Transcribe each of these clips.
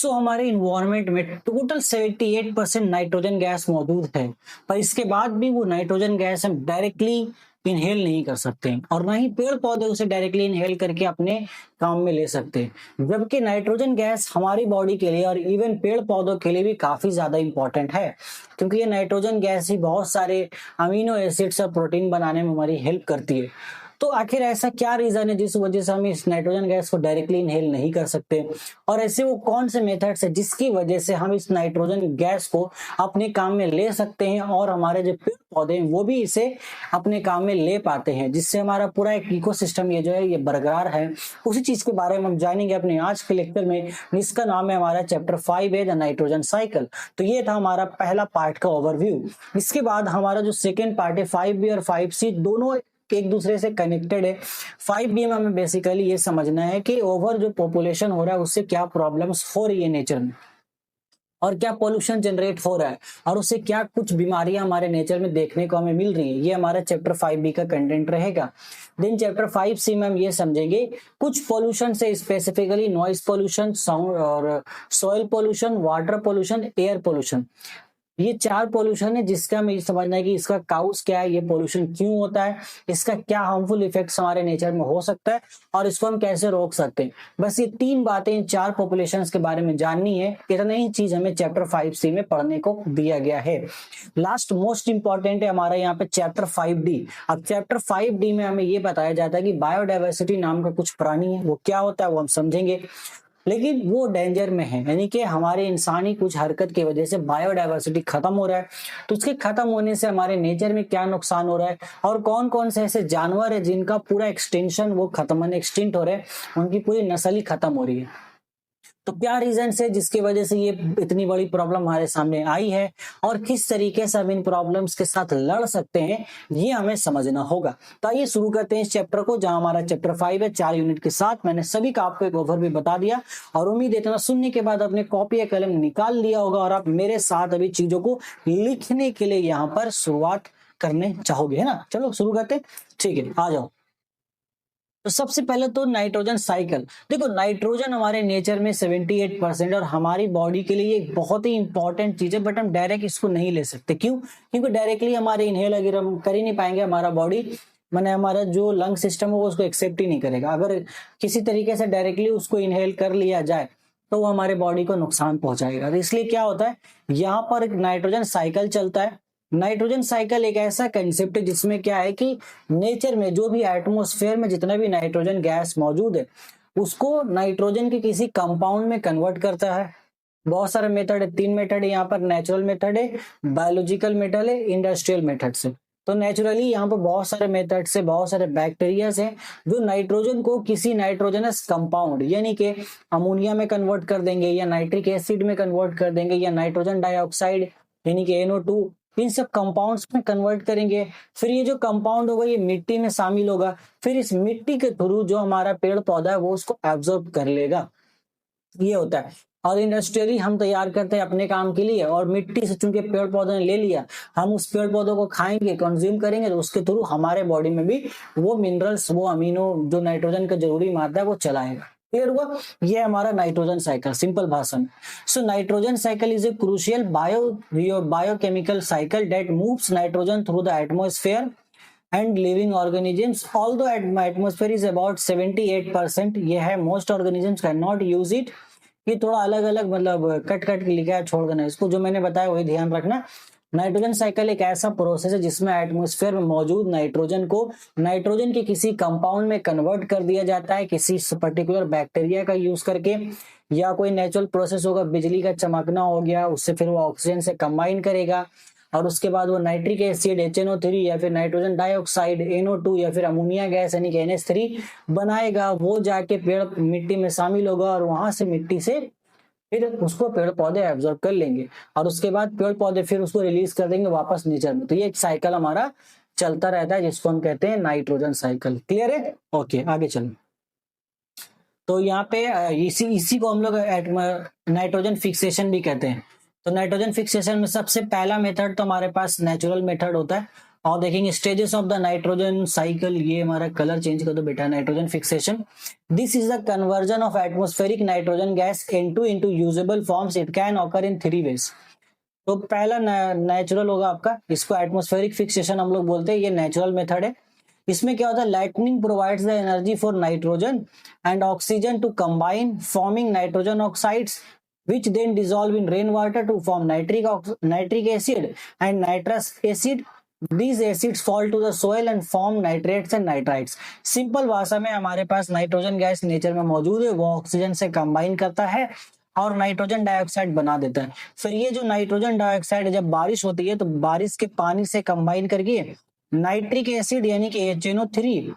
दोस्तों हमारे इन्वायरमेंट में टोटल 78% नाइट्रोजन गैस मौजूद है, पर इसके बाद भी वो नाइट्रोजन गैस हम डायरेक्टली इनहेल नहीं कर सकते और ना ही पेड़ पौधे उसे डायरेक्टली इनहेल करके अपने काम में ले सकते, जबकि नाइट्रोजन गैस हमारी बॉडी के लिए और इवन पेड़ पौधों के लिए भी काफी ज्यादा इंपॉर्टेंट है, क्योंकि ये नाइट्रोजन गैस ही बहुत सारे अमीनो एसिड्स और प्रोटीन बनाने में हमारी हेल्प करती है। तो आखिर ऐसा क्या रीजन है जिस वजह से हम इस नाइट्रोजन गैस को डायरेक्टली इनहेल नहीं कर सकते, और ऐसे वो कौन से मेथड्स है जिसकी वजह से हम इस नाइट्रोजन गैस को अपने काम में ले सकते हैं और हमारे जो पेड़ पौधे हैं वो भी इसे अपने काम में ले पाते हैं, जिससे हमारा पूरा एक इकोसिस्टम ये जो है ये बरकरार है। उसी चीज के बारे में हम जानेंगे अपने आज के लेक्चर में, जिसका नाम है हमारा चैप्टर 5 है द नाइट्रोजन साइकिल। तो ये था हमारा पहला पार्ट का ओवरव्यू। इसके बाद हमारा जो सेकेंड पार्ट है 5B और 5C दोनों एक दूसरे से कनेक्टेड है। 5B में हमें बेसिकली ये समझना है कि ओवर जो पॉपुलेशन हो रहा है उससे क्या प्रॉब्लम्स हो रही है नेचर में, और क्या पोल्यूशन जनरेट हो रहा है, और उससे क्या कुछ बीमारियां हमारे नेचर में देखने को हमें मिल रही है। ये हमारा चैप्टर 5B का कंटेंट रहेगा। देन चैप्टर 5C में हम ये समझेंगे कुछ पोल्यूशन से, स्पेसिफिकली नॉइज पोल्यूशन, साउंड और soil pollution, water pollution, air pollution. ये 4 पोल्यूशन है जिसका हमें समझना है कि इसका काउस क्या है, ये पोल्यूशन क्यों होता है, इसका क्या हार्मफुल इफेक्ट्स हमारे नेचर में हो सकता है और इसको हम कैसे रोक सकते हैं। बस ये 3 बातें इन 4 पॉपुलेशंस के बारे में जाननी है। इतना ही चीज हमें चैप्टर 5C में पढ़ने को दिया गया है। लास्ट मोस्ट इंपॉर्टेंट है हमारा यहाँ पे चैप्टर 5D। अब चैप्टर 5D में हमें ये बताया जाता है कि बायोडाइवर्सिटी नाम का कुछ प्राणी है, वो क्या होता है वो हम समझेंगे, लेकिन वो डेंजर में है, यानी कि हमारे इंसानी कुछ हरकत की वजह से बायोडाइवर्सिटी खत्म हो रहा है। तो उसके खत्म होने से हमारे नेचर में क्या नुकसान हो रहा है, और कौन कौन से ऐसे जानवर है जिनका पूरा एक्सटेंशन वो खत्म एक्सटिंक्ट हो रहे हैं, उनकी पूरी नस्ल ही खत्म हो रही है। तो क्या रीजन है जिसकी वजह से ये इतनी बड़ी प्रॉब्लम हमारे सामने आई है, और किस तरीके से हम इन प्रॉब्लम्स के साथ लड़ सकते हैं, ये हमें समझना होगा। तो आइए शुरू करते हैं इस चैप्टर को, जहां हमारा चैप्टर 5 है 4 यूनिट के साथ। मैंने सभी का आपको एक ओवरव्यू बता दिया, और उम्मीद है इतना सुनने के बाद आपने कॉपी या कलम निकाल लिया होगा और आप मेरे साथ अभी चीजों को लिखने के लिए यहाँ पर शुरुआत करने चाहोगे, है ना। चलो शुरू करते हैं, ठीक है, आ जाओ। तो सबसे पहले तो नाइट्रोजन साइकिल। देखो, नाइट्रोजन हमारे नेचर में 78% और हमारी बॉडी के लिए एक बहुत ही इंपॉर्टेंट चीज है, बट हम डायरेक्ट इसको नहीं ले सकते। क्यों? क्योंकि डायरेक्टली हमारे इनहेल अगर हम कर ही नहीं पाएंगे, हमारा बॉडी मैंने हमारा जो लंग सिस्टम है वो उसको एक्सेप्ट ही नहीं करेगा। अगर किसी तरीके से डायरेक्टली उसको इनहेल कर लिया जाए तो वो हमारे बॉडी को नुकसान पहुंचाएगा। तो इसलिए क्या होता है, यहाँ पर एक नाइट्रोजन साइकिल चलता है। नाइट्रोजन साइकिल एक ऐसा कंसेप्ट है जिसमें क्या है कि नेचर में जो भी एटमॉस्फेयर में जितना भी नाइट्रोजन गैस मौजूद है उसको नाइट्रोजन के किसी कंपाउंड में कन्वर्ट करता है। बहुत सारे मेथड है, 3 मेथड है यहाँ पर। नेचुरल मेथड है, बायोलॉजिकल मेथड है, इंडस्ट्रियल मेथड से। तो नेचुरली यहाँ पर बहुत सारे मेथड से बहुत सारे बैक्टीरियाज हैं जो नाइट्रोजन को किसी नाइट्रोजनस कंपाउंड यानी कि अमोनिया में कन्वर्ट कर देंगे, या नाइट्रिक एसिड में कन्वर्ट कर देंगे, या नाइट्रोजन डाइऑक्साइड यानी कि NO2, इन सब कंपाउंड्स में कन्वर्ट करेंगे। फिर ये जो कंपाउंड होगा ये मिट्टी में शामिल होगा, फिर इस मिट्टी के थ्रू जो हमारा पेड़ पौधा है वो उसको एब्जॉर्ब कर लेगा। ये होता है। और इंडस्ट्रियली हम तैयार करते हैं अपने काम के लिए, और मिट्टी से चूंकि पेड़ पौधे ने ले लिया, हम उस पेड़ पौधों को खाएंगे, कंज्यूम करेंगे, तो उसके थ्रू हमारे बॉडी में भी वो मिनरल्स, वो अमीनो जो नाइट्रोजन का जरूरी मात्रा है वो चलाएगा। क्लियर हुआ? ये हमारा नाइट्रोजन साइकिल सिंपल भाषा में। So nitrogen cycle is a crucial biochemical cycle that moves nitrogen through the atmosphere and living organisms, although atmosphere is about 78%, ये है most organisms cannot use it। ये थोड़ा अलग अलग मतलब कट के लिखा है, छोड़ देना इसको, जो मैंने बताया वही ध्यान रखना। नाइट्रोजन साइकिल एक ऐसा प्रोसेस है जिसमें एटमॉस्फेयर में मौजूद नाइट्रोजन को नाइट्रोजन के किसी कंपाउंड में कन्वर्ट कर दिया जाता है किसी पर्टिकुलर बैक्टीरिया का यूज करके, या कोई नेचुरल प्रोसेस होगा, बिजली का चमकना हो गया, उससे फिर वो ऑक्सीजन से कंबाइन करेगा, और उसके बाद वो नाइट्रिक एसिड HNO3 या फिर नाइट्रोजन डाइऑक्साइड NO2 या फिर अमोनिया गैस यानी कि NH3 बनाएगा। वो जाके पेड़ मिट्टी में शामिल होगा, और वहां से मिट्टी से फिर उसको पेड़ पौधे एब्जॉर्ब कर लेंगे, और उसके बाद पेड़ पौधे फिर उसको रिलीज कर देंगे वापस नेचर में। तो ये एक साइकिल हमारा चलता रहता है जिसको हम कहते हैं नाइट्रोजन साइकिल। क्लियर है? ओके, आगे चलो। तो यहाँ पे इसी को हम लोग नाइट्रोजन फिक्सेशन भी कहते हैं। तो नाइट्रोजन फिक्सेशन में सबसे पहला मेथड तो हमारे पास नेचुरल मेथड होता है, और देखेंगे stages of the nitrogen cycle. ये हमारा कलर चेंज कर दो बेटा, nitrogen fixation. This is the conversion of atmospheric nitrogen gas into into usable forms. It can occur in 3 ways. तो पहला नेचुरल होगा आपका, इसको एटमॉस्फेरिक फिक्सेशन हम लोग बोलते हैं, ये नेचुरल मेथड है। इसमें क्या होता है, lightning provides the energy for nitrogen and oxygen to combine forming nitrogen oxides which then dissolve in rainwater to form nitric acid and nitrous acid. These acids fall to the soil and form nitrates and nitrites. Simple भाषा में हमारे पास nitrogen gas nature में मौजूद है, वो oxygen से combine करता है और नाइट्रोजन डाइऑक्साइड बना देता है। फिर ये जो नाइट्रोजन डाइऑक्साइड जब बारिश होती है तो बारिश के पानी से कंबाइन करके नाइट्रिक एसिड यानी कि HNO3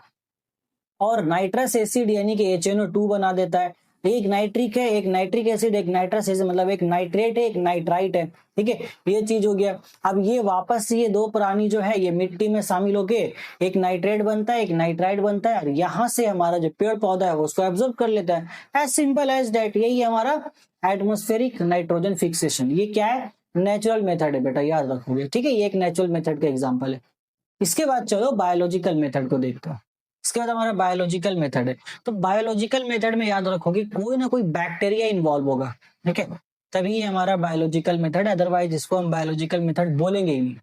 और नाइट्रस एसिड यानी कि HNO2 बना देता है। एक नाइट्रिक है, एक नाइट्रिक एसिड, एक नाइट्रस एसिड, मतलब एक नाइट्रेट है, एक नाइट्राइट है। ठीक है, ये चीज हो गया। अब ये वापस ये दो प्राणी जो है ये मिट्टी में शामिल होके एक नाइट्रेट बनता है, एक नाइट्राइट बनता है, और यहाँ से हमारा जो पेड़ पौधा है उसको एब्जॉर्ब कर लेता है। एज सिंपल एज दैट, यही हमारा एटमॉस्फेरिक नाइट्रोजन फिक्सेशन। ये क्या है, नेचुरल मेथड है बेटा, याद रखोगे। ठीक है, ये एक नेचुरल मेथड का एग्जाम्पल है। इसके बाद चलो बायोलॉजिकल मेथड को देखते हैं। इसके बाद हमारा बायोलॉजिकल मेथड है। तो बायोलॉजिकल मेथड में याद रखोगे कोई ना कोई बैक्टीरिया इन्वॉल्व होगा। ठीक है, तभी हमारा बायोलॉजिकल मेथड, अदरवाइज इसको हम बायोलॉजिकल मेथड बोलेंगे ही नहीं।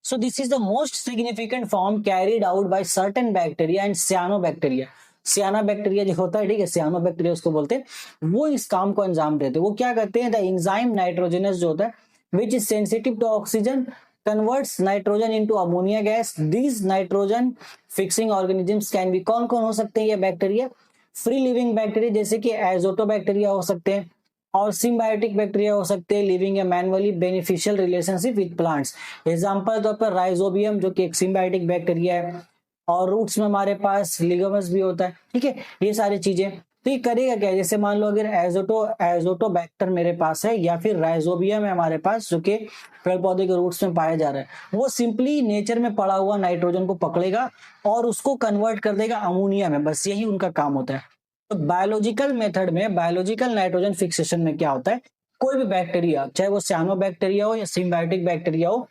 So this is the most significant form carried out by certain bacteria and सियानोबैक्टीरिया। सियानोबैक्टीरिया जो होता है, ठीक है, सियानोबैक्टीरिया उसको बोलते हैं, वो इस काम को अंजाम देते हैं। वो क्या करते हैं, द एंजाइम नाइट्रोजनस जो होता है which is sensitive to oxygen converts nitrogen into ammonia gas. These nitrogen fixing organisms can be कौन कौन हो सकते हैं ये बैक्टीरिया, फ्री लिविंग बैक्टीरिया जैसे कि एजोटोबैक्टीरिया हो सकते हैं, और सिम्बायोटिक बैक्टीरिया हो सकते हैं, living A manually beneficial relationship with plants. Example तौर पर राइजोबियम जो कि एक सिम्बायोटिक बैक्टीरिया है, और रूट्स में हमारे पास लिगमस भी होता है। ठीक है, ये सारी चीजें। तो ये करेगा क्या, जैसे मान लो अगर एजोटोबैक्टर मेरे पास है या फिर राइजोबियम है हमारे पास जो कि पेड़ पौधे के रूट्स में पाया जा रहा है, वो सिंपली नेचर में पड़ा हुआ नाइट्रोजन को पकड़ेगा और उसको कन्वर्ट कर देगा अमोनिया में। बस यही उनका काम होता है। तो बायोलॉजिकल मेथड में, बायोलॉजिकल नाइट्रोजन फिक्सेशन में क्या होता है, कोई भी बैक्टीरिया, चाहे वो सियानोबैक्टीरिया हो या सिम्बायोटिक बैक्टीरिया हो,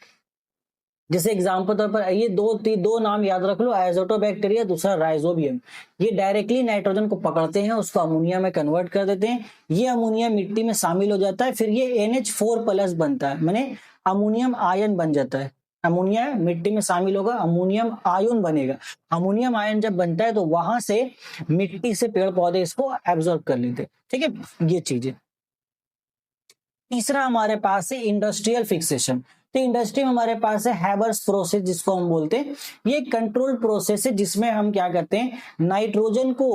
जैसे एग्जाम्पल तौर पर ये दो नाम याद रख लो, एजोटोबैक्टीरिया, दूसरा राइजोबियम। ये डायरेक्टली नाइट्रोजन को पकड़ते हैं, उसको अमोनिया में कन्वर्ट कर देते हैं। ये अमोनिया मिट्टी में शामिल हो जाता है, फिर ये NH4+ बनता है, माने अमोनियम आयन बन जाता है। अमोनिया मिट्टी में शामिल होगा, अमोनियम आयन बनेगा। अमोनियम आयन जब बनता है तो वहां से मिट्टी से पेड़ पौधे इसको एब्जॉर्ब कर लेते हैं। ठीक है, ये चीजें। तीसरा हमारे पास है इंडस्ट्रियल फिक्सेशन। तो इंडस्ट्री में हमारे पास है हैबर्स प्रोसेस जिसको हम बोलते हैं। ये कंट्रोल प्रोसेस है जिसमें हम क्या करते हैं, नाइट्रोजन को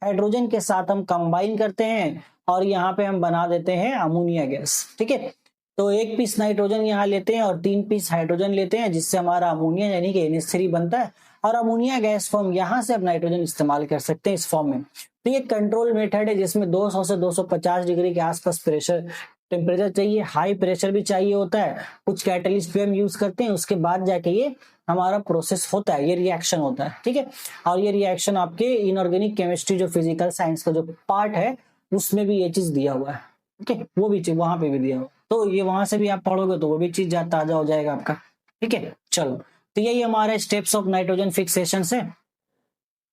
हाइड्रोजन के साथ हम कंबाइन करते हैं और यहाँ पे हम बना देते हैं अमोनिया गैस। ठीक है, तो 1 पीस नाइट्रोजन यहाँ लेते हैं और 3 पीस हाइड्रोजन लेते हैं, जिससे हमारा अमोनिया यानी कि NH3 बनता है, और अमोनिया गैस को हम यहाँ से अब नाइट्रोजन इस्तेमाल कर सकते हैं इस फॉर्म में। तो ये कंट्रोल मेथड है जिसमें 200 से 250 डिग्री के आसपास प्रेशर टेम्परेचर चाहिए, हाई प्रेशर भी चाहिए होता है। कुछ कैटलिस्ट भी हम यूज करते हैं, उसके बाद जाके ये हमारा प्रोसेस होता है, ये रिएक्शन होता है। ठीक है, और ये रिएक्शन आपके इनऑर्गेनिक केमिस्ट्री जो फिजिकल साइंस का जो पार्ट है उसमें भी ये चीज दिया हुआ है। ठीक है, वो भी चीज वहां पे भी दिया हुआ, तो ये वहां से भी आप पढ़ोगे तो वो भी चीज ताजा हो जाएगा आपका। ठीक है, चलो, तो यही हमारे स्टेप्स ऑफ नाइट्रोजन फिक्सेशन है।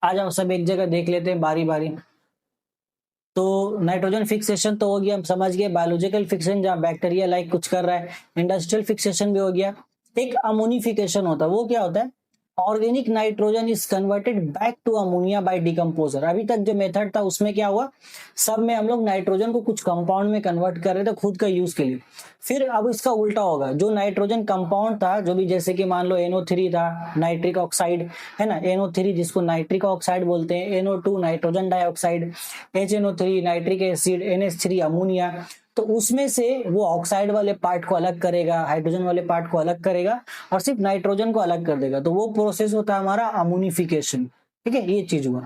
आ जाओ सब एक जगह देख लेते हैं बारी बारी। तो नाइट्रोजन फिक्सेशन तो हो गया, हम समझ गए। बायोलॉजिकल फिक्सेशन जहाँ बैक्टीरिया लाइक कुछ कर रहा है। इंडस्ट्रियल फिक्सेशन भी हो गया। एक अमोनिफिकेशन होता है, वो क्या होता है, organic nitrogen is converted back to ammonia by decomposer. अभी तक जो मेथड था उसमें क्या हुआ, सब में हम लोग नाइट्रोजन को कुछ कंपाउंड में कन्वर्ट कर रहे थे खुद का यूज के लिए। फिर अब इसका उल्टा होगा, जो नाइट्रोजन कंपाउंड था जो भी, जैसे कि मान लो NO3 था, नाइट्रिक ऑक्साइड है ना, NO3 जिसको नाइट्रिक ऑक्साइड बोलते हैं, NO2 nitrogen dioxide, HNO3 nitric acid, NH3 ammonia. तो उसमें से वो ऑक्साइड वाले पार्ट को अलग करेगा, हाइड्रोजन वाले पार्ट को अलग करेगा और सिर्फ नाइट्रोजन को अलग कर देगा। तो वो प्रोसेस होता है हमारा अमोनिफिकेशन। ठीक है, ये चीज हुआ।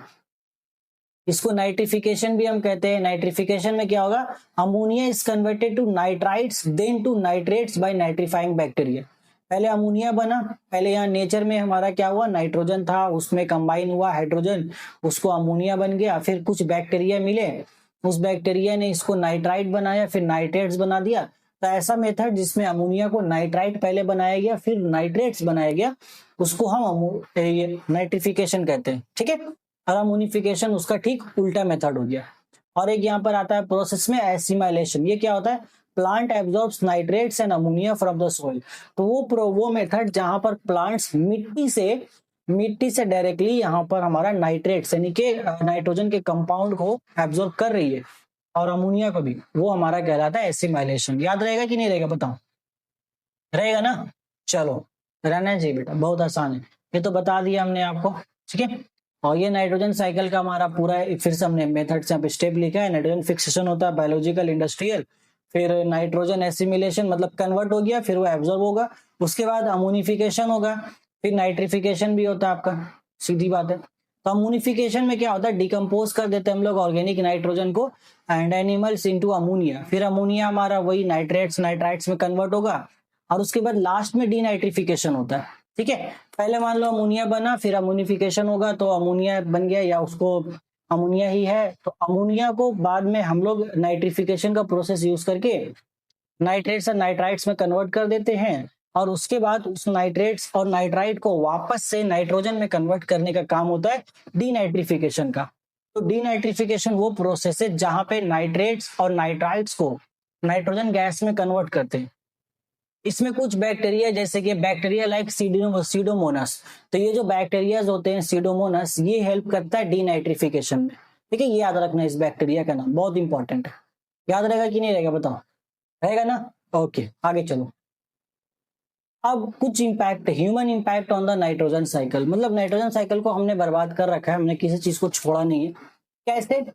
इसको नाइट्रिफिकेशन भी हम कहते हैं। नाइट्रिफिकेशन में क्या होगा, ammonia is converted to nitrites then to nitrates by nitrifying bacteria. पहले अमोनिया बना, पहले यहाँ नेचर में हमारा क्या हुआ, नाइट्रोजन था, उसमें कंबाइन हुआ हाइड्रोजन, उसको अमोनिया बन गया। फिर कुछ बैक्टीरिया मिले, उस बैक्टीरिया ने इसको नाइट्राइट बनाया, फिर नाइट्रेट्स बना दिया, तो ऐसा मेथड जिसमें अमोनिया को नाइट्राइट पहले बनाया गया फिर नाइट्रेट्स बनाया गया, उसको हम नाइट्रिफिकेशन कहते हैं, ठीक है। और अमोनिफिकेशन उसका ठीक उल्टा मेथड हो गया। और एक यहाँ पर आता है प्रोसेस में एसिमाइलेशन। ये क्या होता है? Plant absorbs nitrates and ammonia from the soil. तो वो मेथड जहां पर प्लांट्स मिट्टी से डायरेक्टली यहाँ पर हमारा नाइट्रेट्स यानी कि नाइट्रोजन के कंपाउंड को एब्जॉर्ब कर रही है और अमोनिया को भी, वो हमारा कहलाता है एसिमाइलेशन। याद रहेगा कि नहीं रहेगा बताओ? रहेगा ना? चलो रहना चाहिए बेटा, बहुत आसान है। ये तो बता दिया हमने आपको, ठीक है। और ये नाइट्रोजन साइकिल का हमारा पूरा फिर से हमने मेथड से यहाँ पे स्टेप लिखा है। नाइट्रोजन फिक्सेशन होता है बायोलॉजिकल इंडस्ट्रियल, फिर नाइट्रोजन एसिमिलेशन मतलब कन्वर्ट हो गया, फिर वो एब्जॉर्ब होगा, उसके बाद अमोनिफिकेशन होगा, फिर नाइट्रिफिकेशन भी होता है आपका, सीधी बात है। तो अमोनिफिकेशन में क्या होता है? डिकम्पोज कर देते हैं हम लोग ऑर्गेनिक नाइट्रोजन को एंड एनिमल्स इनटू अमोनिया, फिर अमोनिया हमारा वही नाइट्राइट्स में कन्वर्ट होगा और उसके बाद लास्ट में डीनाइट्रिफिकेशन होता है, ठीक है। पहले मान लो अमोनिया बना, फिर अमोनिफिकेशन होगा तो अमोनिया बन गया या उसको अमोनिया ही है, तो अमोनिया को बाद में हम लोग नाइट्रिफिकेशन का प्रोसेस यूज करके नाइट्रेट्स और नाइट्राइट्स में कन्वर्ट कर देते हैं और उसके बाद उस नाइट्रेट्स और नाइट्राइट को वापस से नाइट्रोजन में कन्वर्ट करने का काम होता है डीनाइट्रिफिकेशन का। तो डीनाइट्रिफिकेशन वो प्रोसेस है जहां पे नाइट्रेट्स और नाइट्राइट्स को नाइट्रोजन गैस में कन्वर्ट करते हैं। इसमें कुछ बैक्टीरिया जैसे कि बैक्टीरिया लाइक सीडोमोनास, तो ये जो बैक्टीरिया होते हैं सीडोमोनास, ये हेल्प करता है डीनाइट्रिफिकेशन में, ठीक है। ये याद रखना, इस बैक्टीरिया का नाम बहुत इंपॉर्टेंट है। याद रहेगा कि नहीं रहेगा बताओ? रहेगा ना? ओके आगे चलो। अब कुछ impact, human impact on the nitrogen cycle, मतलब नाइट्रोजन साइकिल को हमने बर्बाद कर रखा है, हमने किसी चीज को छोड़ा नहीं है। कैसे?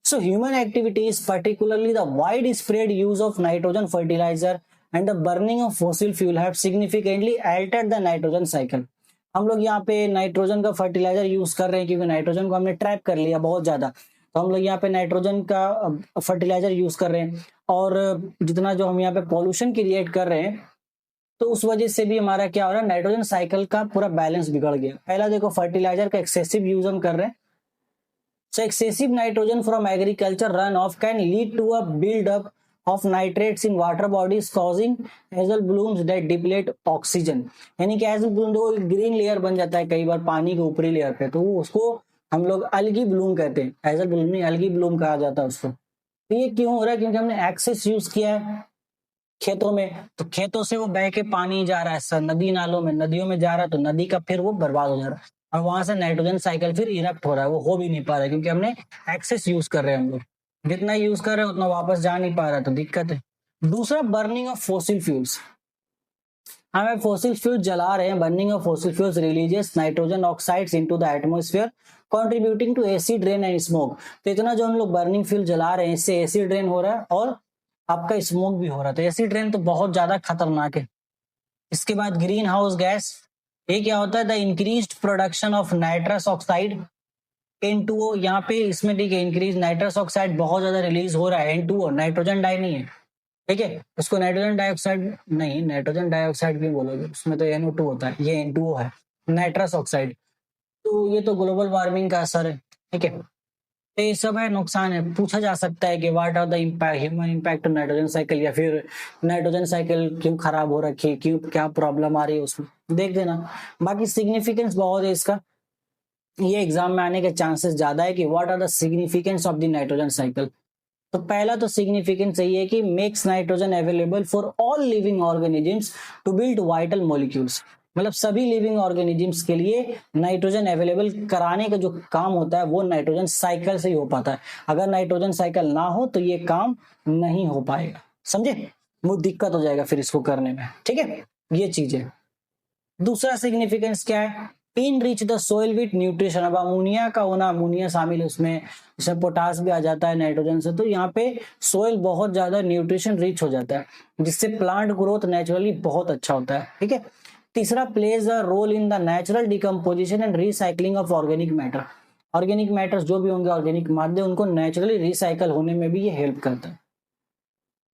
So human activities particularly the wide spread use of nitrogen fertiliser and the burning of fossil fuel have significantly altered the nitrogen cycle। हम लोग यहाँ पे नाइट्रोजन का फर्टिलाइजर यूज कर रहे हैं क्योंकि नाइट्रोजन को हमने ट्रैप कर लिया बहुत ज्यादा, तो हम लोग यहाँ पे नाइट्रोजन का फर्टिलाइजर यूज कर रहे हैं और जितना जो हम यहाँ पे पॉल्यूशन क्रिएट कर रहे हैं तो उस वजह से भी हमारा क्या हो रहा है? नाइट्रोजन साइकिल का पूरा बैलेंस बिगड़ गया। पहला देखो, फर्टिलाइजर का एक्सेसिव यूज हम कर रहे हैं, so excessive nitrogen from agriculture runoff can lead to a build up of nitrates in water bodies causing algal blooms that deplete oxygen। यानी कि algal bloom जो ग्रीन लेयर बन जाता है कई बार पानी के ऊपरी लेयर पे, तो उसको हम लोग algae bloom कहते हैं, algal bloom नहीं algae bloom कहा जाता है उसको। तो ये क्यों हो रहा है? क्योंकि हमने एक्सेस यूज किया है खेतों में, तो खेतों से वो बह के पानी जा रहा है नदी नालों में, नदियों में जा रहा है, तो नदी का फिर वो बर्बाद हो जा रहा है और वहां से नाइट्रोजन साइकिल फिर इरप्ट हो रहा है, वो हो भी नहीं पा रहा है क्योंकि हमने एक्सेस यूज कर रहे हैं। हम लोग जितना यूज कर रहे हैं उतना वापस जा नहीं पा रहा, तो दिक्कत है। दूसरा, बर्निंग ऑफ फोसिल फ्यूल्स, हमें फोसिल फ्यूल जला रहे हैं। Burning of fossil fuels releases nitrogen oxides into the atmosphere contributing to acid rain and smoke. तो इतना जो हम लोग बर्निंग फ्यूल जला रहे हैं इससे एसिड रेन हो रहा है और आपका स्मोक भी हो रहा है। तो एसिड रेन तो बहुत ज्यादा खतरनाक है। इसके बाद ग्रीन हाउस गैस, ये क्या होता है? The increased production of nitrous oxide N2O, यहाँ पे इसमें ठीक है इंक्रीज नाइट्रस ऑक्साइड बहुत ज्यादा रिलीज हो रहा है। N2O नाइट्रोजन डाई नहीं है, ठीक है, उसको नाइट्रोजन डाइऑक्साइड नहीं, नाइट्रोजन डाइऑक्साइड भी बोलोगे, उसमें तो NO2 होता है, ये N2O है नाइट्रस ऑक्साइड। तो ये तो ग्लोबल वार्मिंग का असर है, ठीक है। तो ये सब है, नुकसान है। पूछा जा सकता है कि what are the impact, human impact on nitrogen cycle, या फिर नाइट्रोजन साइकिल क्यों खराब हो रखी है, क्यों क्या प्रॉब्लम आ रही है उसमें, देख देना। बाकी सिग्निफिकेंस बहुत है इसका, ये एग्जाम में आने के चांसेस ज्यादा है कि what are the significance of the nitrogen cycle. तो पहला तो सिग्निफिकेंस यही है कि makes nitrogen available for all living organisms to build vital molecules, मतलब सभी लिविंग ऑर्गेनिजम्स के लिए नाइट्रोजन अवेलेबल कराने का जो काम होता है वो नाइट्रोजन साइकिल से ही हो पाता है। अगर नाइट्रोजन साइकिल ना हो तो ये काम नहीं हो पाएगा, समझे? वो दिक्कत हो जाएगा फिर इसको करने में, ठीक है, ये चीज है। दूसरा सिग्निफिकेंस क्या है? Enrich the soil with nutrition. अब अमोनिया का होना, अमोनिया शामिल है उसमें, इसमें पोटास भी आ जाता है नाइट्रोजन से, तो यहाँ पे सोइल बहुत ज्यादा न्यूट्रिशन रिच हो जाता है जिससे प्लांट ग्रोथ नेचुरली बहुत अच्छा होता है, ठीक है। तीसरा, plays a role in the natural decomposition and recycling of organic matter. Organic matters जो भी होंगे, ऑर्गेनिक मादे, उनको नेचुरली रिसाइकल होने में भी ये हेल्प करता है।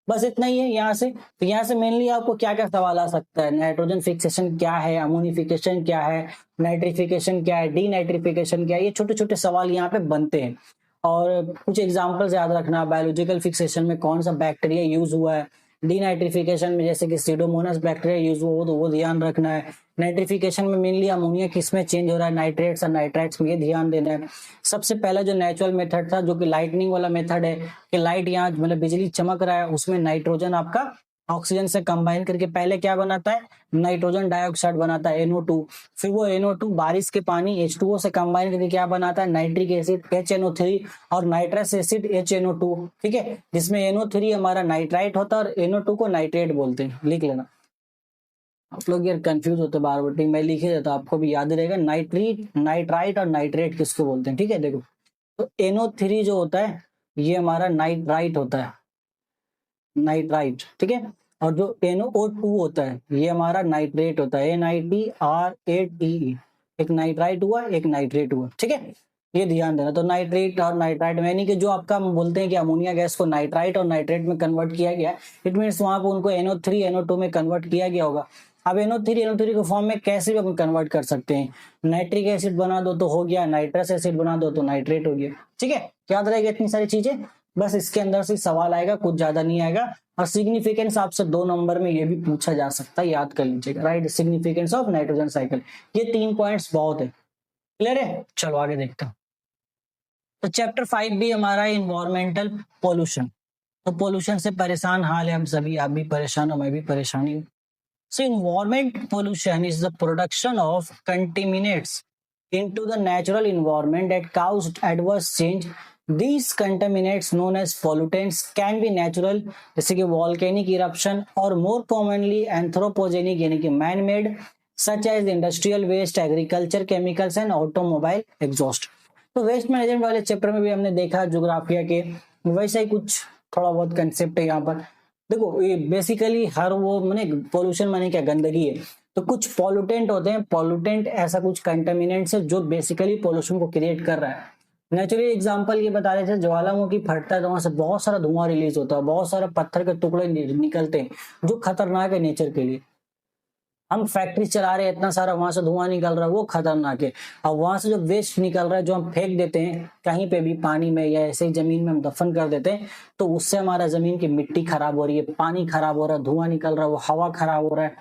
बस इतना ही है यहाँ से। तो यहाँ से मेनली आपको क्या क्या सवाल आ सकता है? नाइट्रोजन फिक्सेशन क्या है, अमोनिफिकेशन क्या है, नाइट्रिफिकेशन क्या है, डीनाइट्रिफिकेशन क्या है, ये छोटे छोटे सवाल यहाँ पे बनते हैं। और कुछ एग्जांपल्स याद रखना, बायोलॉजिकल फिक्सेशन में कौन सा बैक्टीरिया यूज हुआ है, डीनाइट्रिफिकेशन में जैसे कि सीडोमोनास बैक्टीरिया यूज हो तो वो ध्यान रखना है। नाइट्रिफिकेशन में मेनली अमोनिया किसमें चेंज हो रहा है, नाइट्रेट्स और नाइट्राइट्स में, ये ध्यान देना है। सबसे पहला जो नेचुरल मेथड था जो कि लाइटनिंग वाला मेथड है कि लाइट यहाँ मतलब बिजली चमक रहा है, उसमें नाइट्रोजन आपका ऑक्सीजन से कंबाइन करके पहले क्या बनाता है, नाइट्रोजन डाइऑक्साइड बनाता है NO2। फिर वो NO2 बारिश के पानी H2O से कंबाइन करके क्या बनाता है, नाइट्रिक एसिड HNO3 और नाइट्रस एसिड HNO2। ठीक है, जिसमें NO3 हमारा नाइट्राइट होता है और NO2 को नाइट्रेट बोलते हैं, लिख लेना। आप लोग यार कंफ्यूज होते बार बार, मैं लिख ही देता, आपको भी याद रहेगा नाइट्रीट नाइट्राइट और नाइट्रेट किसको बोलते हैं। ठीक है, देखो तो NO3 जो होता है ये हमारा नाइट्राइट होता है, नाइट्राइट। ठीक है, और जो NO2 होता है ये हमारा नाइट्रेट होता है, NiTrate, एक नाइट्राइट हुआ एक नाइट्रेट हुआ। ठीक है, ये ध्यान देना। तो नाइट्रेट और नाइट्राइट यानी कि जो आपका हम बोलते हैं कि अमोनिया गैस को नाइट्राइट और नाइट्रेट में कन्वर्ट किया गया, इट मीन्स वहां पर उनको NO3 NO2 में कन्वर्ट किया गया होगा। अब NO3 को फॉर्म में कैसे भी अपन कन्वर्ट कर सकते हैं, नाइट्रिक एसिड बना दो तो हो गया, नाइट्रस एसिड बना दो तो नाइट्रेट हो गया। ठीक है, याद रहेगा इतनी सारी चीजें, बस इसके अंदर से सवाल आएगा, कुछ ज्यादा नहीं आएगा। और सिग्निफिकेंस आपसे 2 नंबर में ये भी पूछा जा सकता है, याद कर लीजिएगा, right, significance of nitrogen cycle. ये 3 पॉइंट्स बहुत है, क्लियर है। चलो आगे देखते हैं। तो चैप्टर 5 भी हमारा इन्वायरमेंटल पोल्यूशन। तो पोल्यूशन से परेशान हाल है हम सभी, आप भी परेशान हो, मैं भी परेशान हूँ। So environment pollution is the production of contaminants into the natural environment that cause adverse change. These contaminants known as pollutants can be natural जैसे कि volcanic eruption और more commonly anthropogenic यानी कि man made such as industrial waste, agriculture chemicals and automobile exhaust. तो waste management वाले chapter में भी हमने देखा ज्योग्राफिया के, वैसे ही कुछ थोड़ा बहुत कंसेप्ट है यहाँ पर। देखो ये बेसिकली हर वो माने पोल्यूशन माने क्या, गंदगी है। तो कुछ पॉल्यूटेंट होते हैं, पॉल्यूटेंट ऐसा कुछ कंटेमिनेंट्स है जो बेसिकली पोल्यूशन को क्रिएट कर रहा है। नेचुरली एग्जांपल ये बता रहे थे, ज्वालामुखी फटता है तो वहां से बहुत सारा धुआं रिलीज होता है, बहुत सारे पत्थर के टुकड़े निकलते हैं जो खतरनाक है नेचर के लिए। हम फैक्ट्री चला रहे हैं, इतना सारा वहां से धुआं निकल रहा है, वो खतरनाक है। अब वहां से जो वेस्ट निकल रहा है जो हम फेंक देते हैं कहीं पे भी, पानी में या ऐसे ही जमीन में हम दफन कर देते हैं, तो उससे हमारा जमीन की मिट्टी खराब हो रही है, पानी खराब हो रहा है, धुआं निकल रहा है, वो हवा खराब हो रहा है।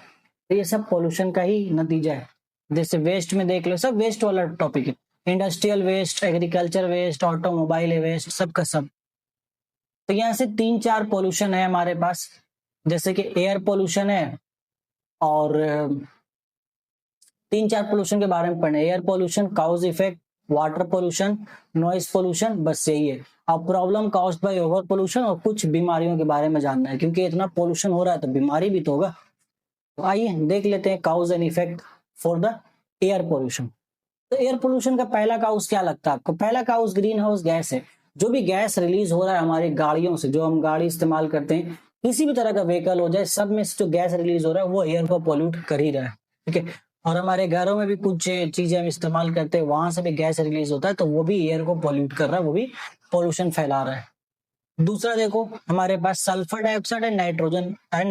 तो ये सब पोल्यूशन का ही नतीजा है। जैसे वेस्ट में देख लो, सब वेस्ट वाला टॉपिक है, industrial waste, agriculture waste, automobile waste, सबका सब। तो यहाँ से 3-4 पोल्यूशन है हमारे पास, जैसे कि एयर पोल्यूशन है, और 3-4 पोल्यूशन के बारे में पढ़ने, air pollution, cause effect, water pollution, noise pollution, बस यही है। अब problem caused by over pollution और कुछ बीमारियों के बारे में जानना है, क्योंकि इतना पोल्यूशन हो रहा है तो बीमारी भी तो होगा। तो आइए देख लेते हैं cause and effect for the air pollution. तो एयर पोल्यूशन का पहला काउज क्या लगता है आपको? पहला काउज ग्रीन हाउस गैस है। जो भी गैस रिलीज हो रहा है हमारी गाड़ियों से, जो हम गाड़ी इस्तेमाल करते हैं, किसी भी तरह का व्हीकल हो जाए, सब में से जो गैस रिलीज हो रहा है वो एयर को पोल्यूट कर ही रहा है। ठीक है, और हमारे घरों में भी कुछ चीजें हम इस्तेमाल करते हैं, वहां से भी गैस रिलीज होता है, तो वो भी एयर को पोल्यूट कर रहा है, वो भी पोल्यूशन फैला रहा है। दूसरा देखो, हमारे पास sulphur dioxide and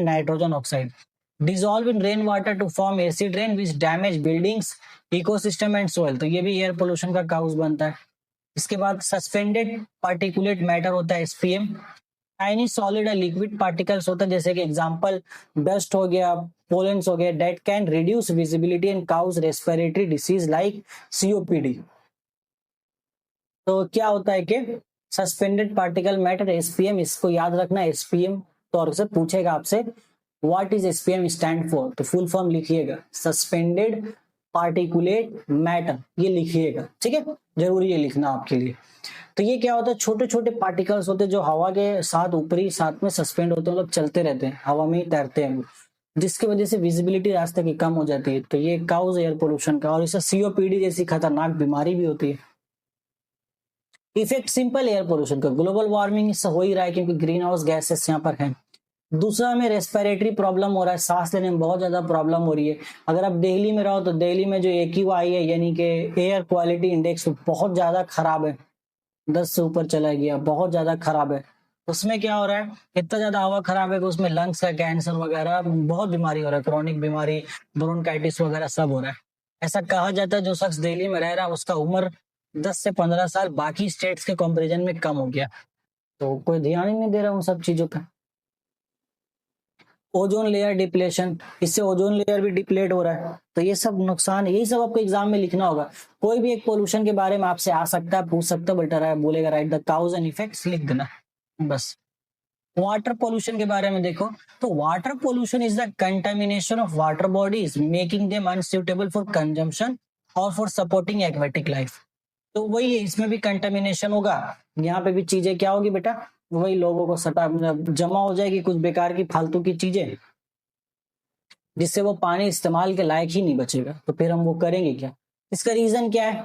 nitrogen oxide dissolve in rain water to form acid rain which damage buildings, ecosystem and soil. तो ये भी एयर पोल्यूशन का काउज बनता है। इसके बाद सस्पेंडेड पार्टिकुलेट मैटर होता है SPM। टाइनी सॉलिड और लिक्विड पार्टिकल्स होता है, जैसे कि एग्जांपल डस्ट हो गया, पोलेंस हो गया, that can reduce visibility and cause respiratory disease like COPD। तो क्या होता है कि सस्पेंडेड पार्टिकल मैटर SPM, इसको याद रखना, SPM तौर से पूछेगा आपसे what is SPM stand for, तो फुल फॉर्म लिखिएगा, सस्पेंडेड पार्टिकुलेट मैटर, ये लिखिएगा। ठीक है, जरूरी है लिखना आपके लिए। तो ये क्या होता है, छोटे छोटे पार्टिकल्स होते हैं जो हवा के साथ ऊपरी साथ में सस्पेंड होते हैं, मतलब चलते रहते हैं, हवा में ही तैरते हैं, जिसकी वजह से विजिबिलिटी रास्ते की कम हो जाती है। तो ये काउज एयर पोल्यूशन का, और इससे COPD जैसी खतरनाक बीमारी भी होती है। इफेक्ट सिंपल एयर पोल्यूशन का, ग्लोबल वार्मिंग इससे हो ही रहा है क्योंकि ग्रीन हाउस गैसेस यहाँ पर है। दूसरा में रेस्पिरेटरी प्रॉब्लम हो रहा है, सांस लेने में बहुत ज्यादा प्रॉब्लम हो रही है। अगर आप दिल्ली में रहो तो दिल्ली में जो AQI है यानी कि एयर क्वालिटी इंडेक्स बहुत ज्यादा खराब है, 10 से ऊपर चला गया, बहुत ज्यादा खराब है। उसमें क्या हो रहा है, इतना ज्यादा हवा खराब है कि उसमें लंग्स का कैंसर वगैरह बहुत बीमारी हो रहा है, क्रॉनिक बीमारी, ब्रोंकाइटिस वगैरह सब हो रहा है। ऐसा कहा जाता है जो शख्स दिल्ली में रह रहा है उसका उम्र 10 से 15 साल बाकी स्टेट्स के कंपेरिजन में कम हो गया। तो कोई ध्यान ही नहीं दे रहा उन सब चीजों का। ओजोन लेयर डिप्लेशन, इससे ओजोन लेयर भी डिप्लेट हो रहा है। तो ये सब नुकसान है, यही सब आपको एग्जाम में लिखना होगा। कोई भी एक पोल्यूशन के बारे में आपसे आ सकता है, पूछ सकता है, बेटा बोलेगा right the cows and effects, लिख देना बस। वाटर पोल्यूशन के बारे में देखो, तो water pollution is the contamination of water bodies making them unsuitable for consumption और फॉर सपोर्टिंग एक्वेटिक लाइफ। तो वही है, इसमें भी कंटामिनेशन होगा, यहाँ पे भी चीजें क्या होगी बेटा, वही लोगों को सटा जमा हो जाएगी कुछ बेकार की फालतू की चीजें, जिससे वो पानी इस्तेमाल के लायक ही नहीं बचेगा। तो फिर हम वो करेंगे क्या? इसका रीजन क्या है?